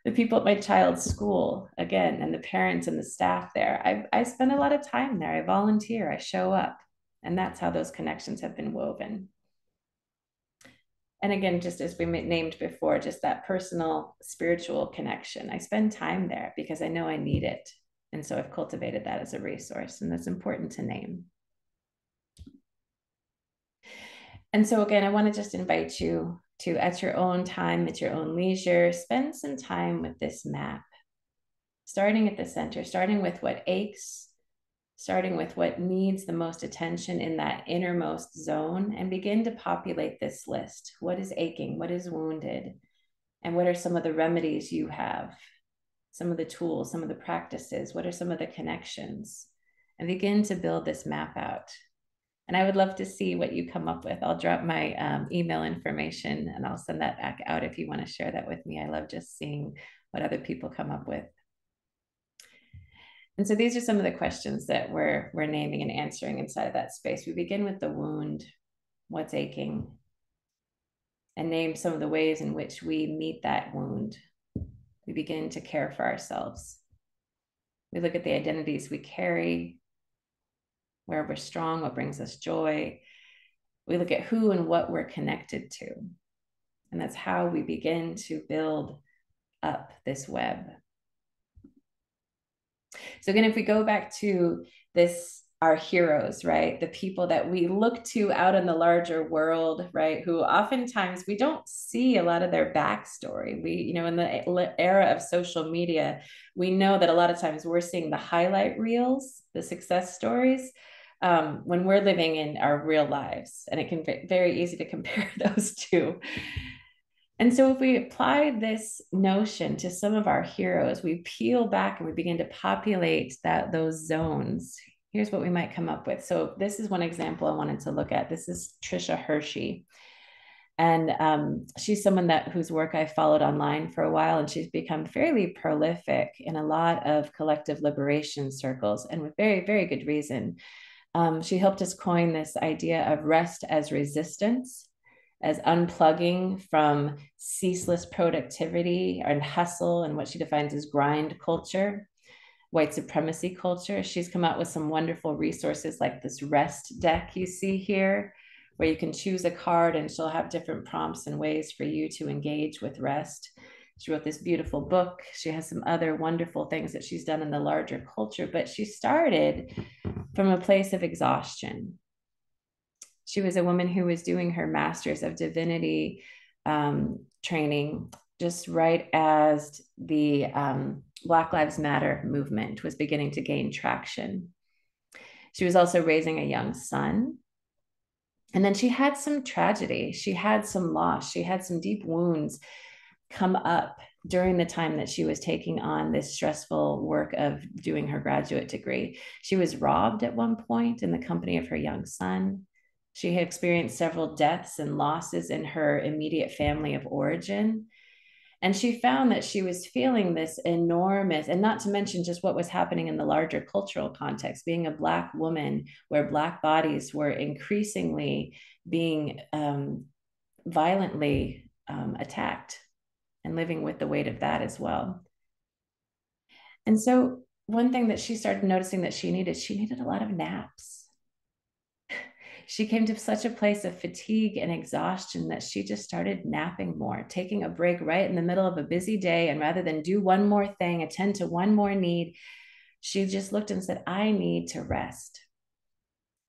The people at my child's school, again, and the parents and the staff there. I spend a lot of time there. I volunteer, I show up. And that's how those connections have been woven. And again, just as we named before, just that personal spiritual connection. I spend time there because I know I need it. And so I've cultivated that as a resource, and that's important to name. And so again, I want to just invite you to, at your own time, at your own leisure, spend some time with this map, starting at the center, starting with what aches, starting with what needs the most attention in that innermost zone, and begin to populate this list. What is aching? What is wounded? And what are some of the remedies you have? Some of the tools, some of the practices? What are some of the connections? And begin to build this map out. And I would love to see what you come up with. I'll drop my email information and I'll send that back out if you want to share that with me. I love just seeing what other people come up with. And so these are some of the questions that we're naming and answering inside of that space. We begin with the wound, what's aching, and name some of the ways in which we meet that wound. We begin to care for ourselves. We look at the identities we carry, where we're strong, what brings us joy. We look at who and what we're connected to. And that's how we begin to build up this web. So again, if we go back to this, our heroes, right? The people that we look to out in the larger world, right? Who oftentimes we don't see a lot of their backstory. We, you know, in the era of social media, we know that a lot of times we're seeing the highlight reels, the success stories, when we're living in our real lives. And it can be very easy to compare those two. And so if we apply this notion to some of our heroes, we peel back and we begin to populate those zones. Here's what we might come up with. So this is one example I wanted to look at. This is Trisha Hershey. And she's someone whose work I followed online for a while, and she's become fairly prolific in a lot of collective liberation circles, and with very, very good reason. She helped us coin this idea of rest as resistance, as unplugging from ceaseless productivity and hustle and what she defines as grind culture, white supremacy culture. She's come out with some wonderful resources like this rest deck you see here, where you can choose a card and she'll have different prompts and ways for you to engage with rest. She wrote this beautiful book. She has some other wonderful things that she's done in the larger culture, but she started from a place of exhaustion. She was a woman who was doing her Master's of Divinity training just right as the Black Lives Matter movement was beginning to gain traction. She was also raising a young son. And then she had some tragedy. She had some loss. She had some deep wounds come up during the time that she was taking on this stressful work of doing her graduate degree. She was robbed at one point in the company of her young son. She had experienced several deaths and losses in her immediate family of origin. And she found that she was feeling this enormous, and not to mention just what was happening in the larger cultural context, being a Black woman where Black bodies were increasingly being violently attacked, and living with the weight of that as well. And so one thing that she started noticing that she needed a lot of naps. She came to such a place of fatigue and exhaustion that she just started napping more, taking a break right in the middle of a busy day. And rather than do one more thing, attend to one more need, she just looked and said, I need to rest.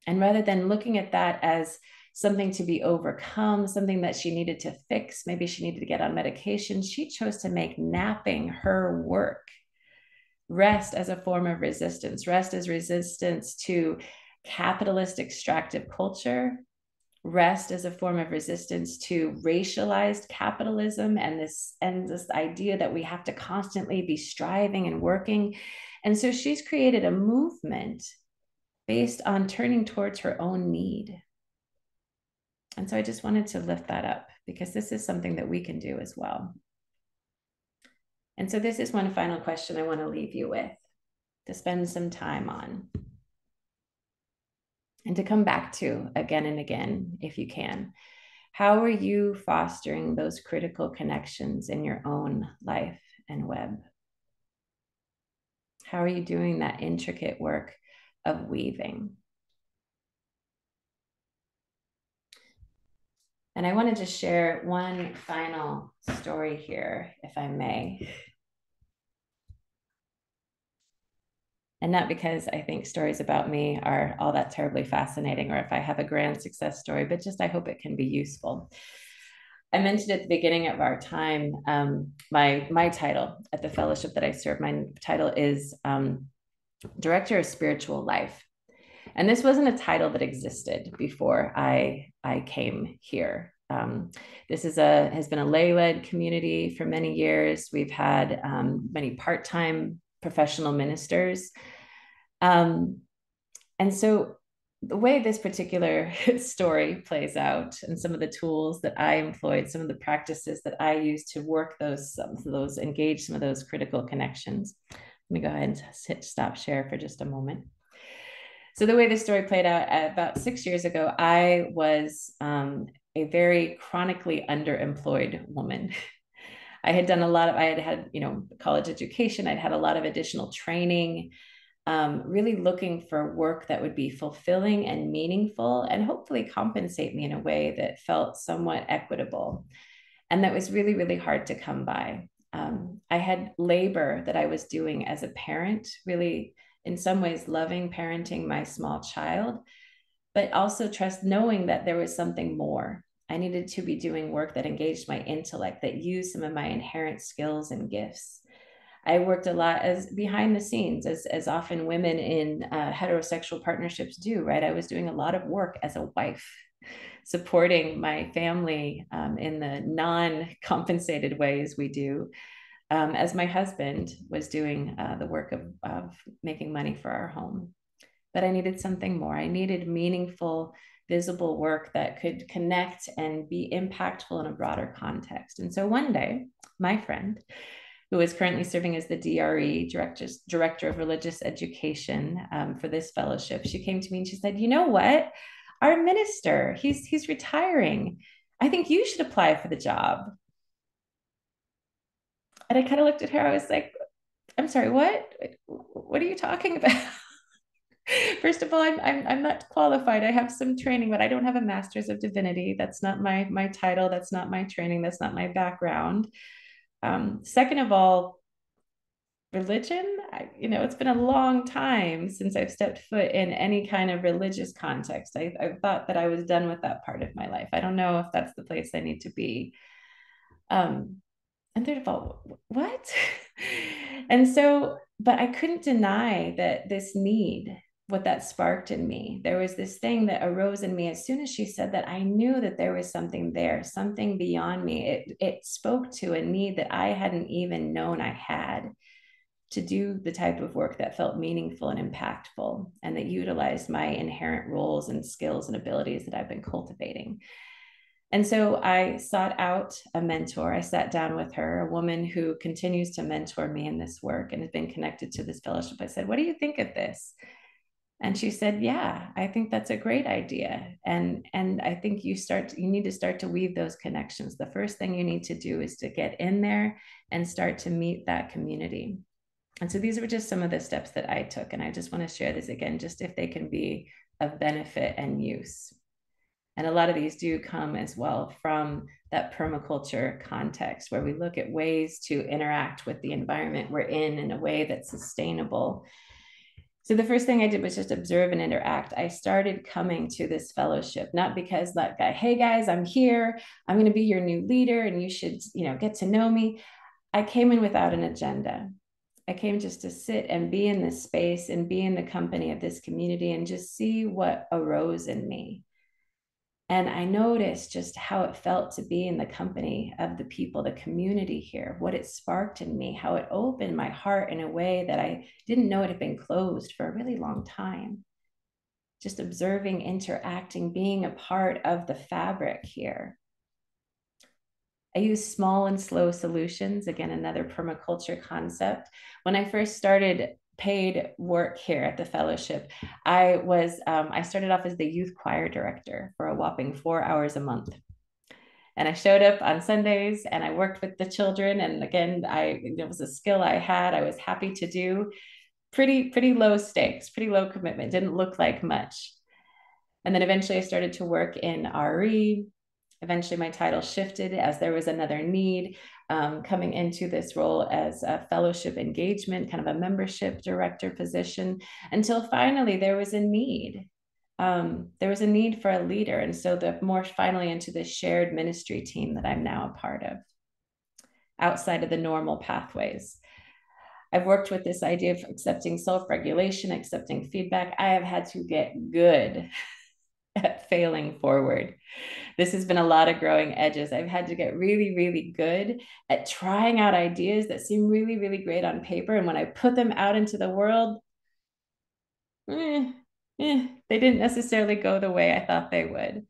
And rather than looking at that as something to be overcome, something that she needed to fix, maybe she needed to get on medication, she chose to make napping her work. Rest as a form of resistance, rest as resistance to capitalist extractive culture, rest as a form of resistance to racialized capitalism and this idea that we have to constantly be striving and working. And so she's created a movement based on turning towards her own need. And so I just wanted to lift that up because this is something that we can do as well. And so this is one final question I want to leave you with to spend some time on and to come back to again and again, if you can. How are you fostering those critical connections in your own life and web? How are you doing that intricate work of weaving? And I want to just share one final story here, if I may. And not because I think stories about me are all that terribly fascinating or if I have a grand success story, but just I hope it can be useful. I mentioned at the beginning of our time, my title at the fellowship that I serve, my title is Director of Spiritual Life. And this wasn't a title that existed before I came here. This has been a lay-led community for many years. We've had many part-time professional ministers. And so the way this particular story plays out and some of the tools that I employed, some of the practices that I used to work engage some of those critical connections. Let me go ahead and hit stop share for just a moment. So the way this story played out, about 6 years ago, I was a very chronically underemployed woman. I had done I had college education. I'd had a lot of additional training, really looking for work that would be fulfilling and meaningful and hopefully compensate me in a way that felt somewhat equitable. And that was really, really hard to come by. I had labor that I was doing as a parent, really, in some ways, loving parenting my small child, but also knowing that there was something more. I needed to be doing work that engaged my intellect, that used some of my inherent skills and gifts. I worked a lot as behind the scenes, as often women in heterosexual partnerships do, right? I was doing a lot of work as a wife, supporting my family in the non-compensated ways we do, as my husband was doing the work of making money for our home. But I needed something more. I needed meaningful, visible work that could connect and be impactful in a broader context. And so one day, my friend, who is currently serving as the DRE, Director of Religious Education, for this fellowship, she came to me and she said, "You know what? Our minister, he's retiring. I think you should apply for the job." And I kind of looked at her. I was like, "I'm sorry, what? What are you talking about?" First of all, I'm not qualified. I have some training, but I don't have a master's of divinity. That's not my title. That's not my training. That's not my background. Second of all, religion, it's been a long time since I've stepped foot in any kind of religious context. I thought that I was done with that part of my life. I don't know if that's the place I need to be. And third of all, what? And so, but I couldn't deny that this need, what that sparked in me, there was this thing that arose in me as soon as she said that. I knew that there was something there, something beyond me. It spoke to a need that I hadn't even known I had, to do the type of work that felt meaningful and impactful and that utilized my inherent roles and skills and abilities that I've been cultivating. And so I sought out a mentor. I sat down with her, a woman who continues to mentor me in this work and has been connected to this fellowship. I said, "What do you think of this?" And she said, "Yeah, I think that's a great idea. And I think you need to start to weave those connections. The first thing you need to do is to get in there and start to meet that community." And so these were just some of the steps that I took. And I just want to share this again, just if they can be of benefit and use. And a lot of these do come as well from that permaculture context, where we look at ways to interact with the environment we're in a way that's sustainable. So the first thing I did was just observe and interact. I started coming to this fellowship, not because that guy, "Hey guys, I'm here, I'm going to be your new leader and you should, get to know me." I came in without an agenda. I came just to sit and be in this space and be in the company of this community and just see what arose in me. And I noticed just how it felt to be in the company of the people, the community here, what it sparked in me, how it opened my heart in a way that I didn't know it had been closed for a really long time. Just observing, interacting, being a part of the fabric here. I use small and slow solutions, again, another permaculture concept. When I first started paid work here at the fellowship, I started off as the youth choir director for a whopping 4 hours a month. And I showed up on Sundays and I worked with the children. And again, it was a skill I had, I was happy to do. Pretty low stakes, pretty low commitment, didn't look like much. And then eventually I started to work in RE. Eventually my title shifted as there was another need, coming into this role as a fellowship engagement, kind of a membership director position, until finally there was a need. There was a need for a leader. And so more finally into this shared ministry team that I'm now a part of, outside of the normal pathways. I've worked with this idea of accepting self-regulation, accepting feedback. I have had to get good at failing forward. This has been a lot of growing edges. I've had to get really, really good at trying out ideas that seem really, really great on paper. And when I put them out into the world, they didn't necessarily go the way I thought they would.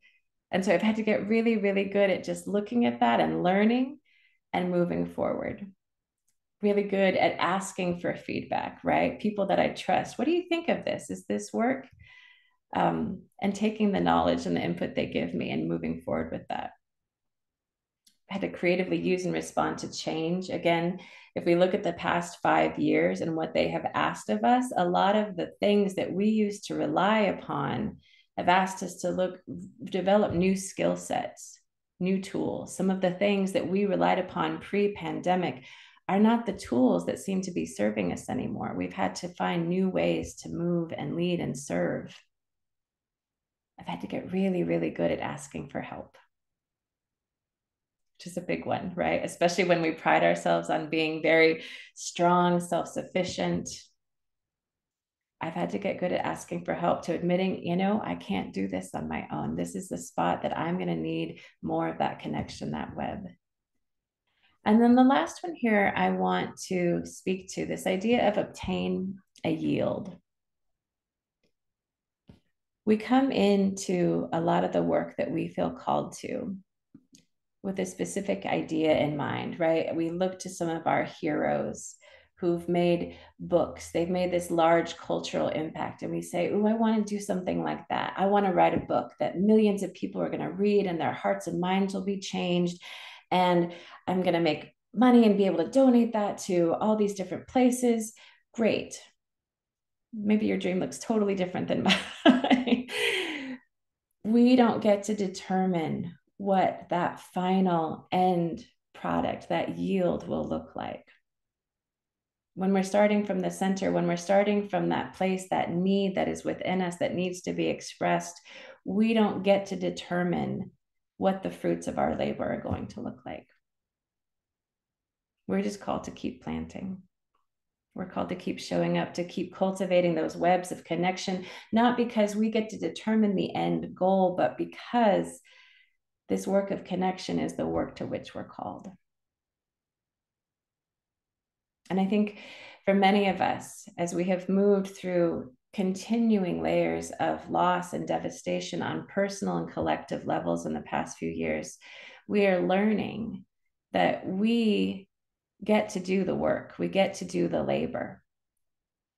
And so I've had to get really, really good at just looking at that and learning and moving forward. Really good at asking for feedback, right? People that I trust. What do you think of this? Is this work? And taking the knowledge and the input they give me and moving forward with that. I had to creatively use and respond to change. Again, if we look at the past 5 years and what they have asked of us, a lot of the things that we used to rely upon have asked us to develop new skill sets, new tools. Some of the things that we relied upon pre-pandemic are not the tools that seem to be serving us anymore. We've had to find new ways to move and lead and serve. I've had to get really, really good at asking for help, which is a big one, right? Especially when we pride ourselves on being very strong, self-sufficient. I've had to get good at asking for help, to admitting, I can't do this on my own. This is the spot that I'm going to need more of that connection, that web. And then the last one here, I want to speak to this idea of obtain a yield. We come into a lot of the work that we feel called to with a specific idea in mind, right? We look to some of our heroes who've made books. They've made this large cultural impact. And we say, oh, I want to do something like that. I want to write a book that millions of people are going to read and their hearts and minds will be changed. And I'm going to make money and be able to donate that to all these different places. Great. Maybe your dream looks totally different than mine. We don't get to determine what that final end product, that yield, will look like. When we're starting from the center, when we're starting from that place, that need that is within us that needs to be expressed, we don't get to determine what the fruits of our labor are going to look like. We're just called to keep planting. We're called to keep showing up, to keep cultivating those webs of connection, not because we get to determine the end goal, but because this work of connection is the work to which we're called. And I think for many of us, as we have moved through continuing layers of loss and devastation on personal and collective levels in the past few years, we are learning that we get to do the work, we get to do the labor,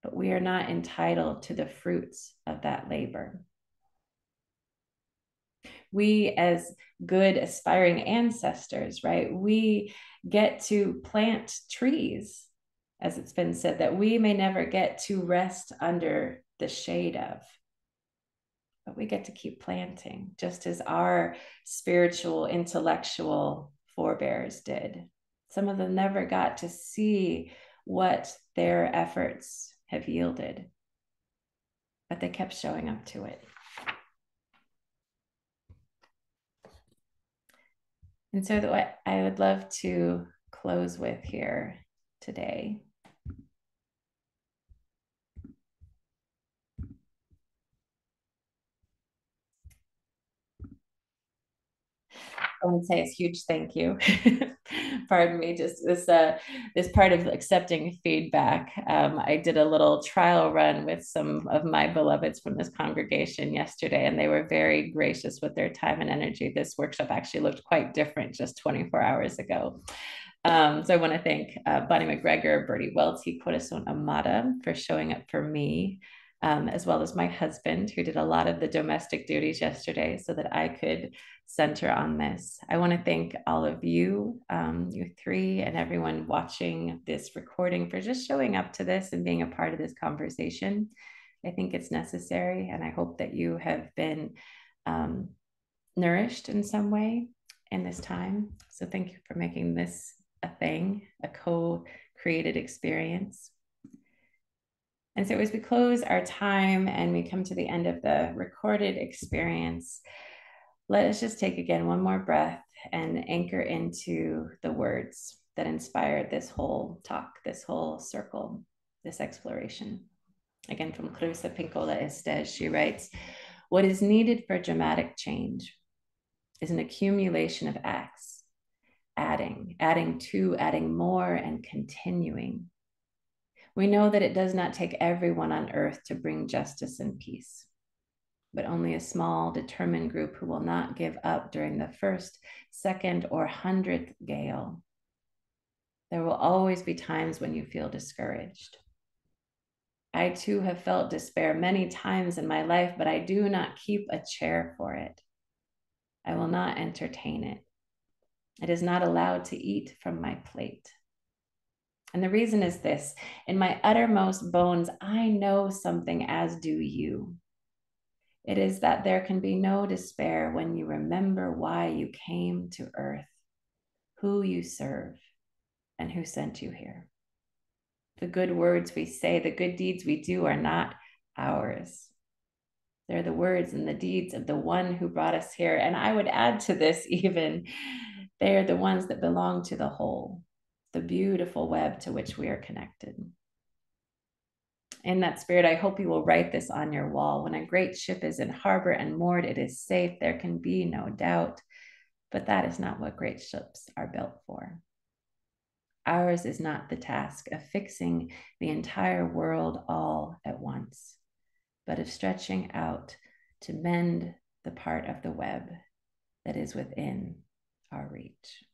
but we are not entitled to the fruits of that labor. We, as good aspiring ancestors, right, we get to plant trees, as it's been said, that we may never get to rest under the shade of, but we get to keep planting, just as our spiritual, intellectual forebears did. Some of them never got to see what their efforts have yielded, but they kept showing up to it. And so what I would love to close with here today I want to say a huge thank you. Pardon me, just this part of accepting feedback. I did a little trial run with some of my beloveds from this congregation yesterday, and they were very gracious with their time and energy. This workshop actually looked quite different just 24 hours ago. So I want to thank Bonnie McGregor, Bertie Welty, Corazon Amada for showing up for me, as well as my husband, who did a lot of the domestic duties yesterday so that I could center on this. I want to thank all of you, you three, and everyone watching this recording for just showing up to this and being a part of this conversation. I think it's necessary, and I hope that you have been nourished in some way in this time. So thank you for making this a thing, a co-created experience. And so as we close our time and we come to the end of the recorded experience, let us just take again one more breath and anchor into the words that inspired this whole talk, this whole circle, this exploration. Again, from Clarissa Pinkola Estes, she writes, What is needed for dramatic change is an accumulation of acts, adding to, adding more, and continuing. We know that it does not take everyone on earth to bring justice and peace, but only a small, determined group who will not give up during the first, second, or 100th gale. There will always be times when you feel discouraged. I too have felt despair many times in my life, but I do not keep a chair for it. I will not entertain it. It is not allowed to eat from my plate. And the reason is this: in my uttermost bones, I know something, as do you. It is that there can be no despair when you remember why you came to earth, who you serve, and who sent you here. The good words we say, the good deeds we do are not ours. They're the words and the deeds of the one who brought us here. And I would add to this even, they are the ones that belong to the whole, the beautiful web to which we are connected. In that spirit, I hope you will write this on your wall. When a great ship is in harbor and moored, it is safe. There can be no doubt. But that is not what great ships are built for. Ours is not the task of fixing the entire world all at once, but of stretching out to mend the part of the web that is within our reach.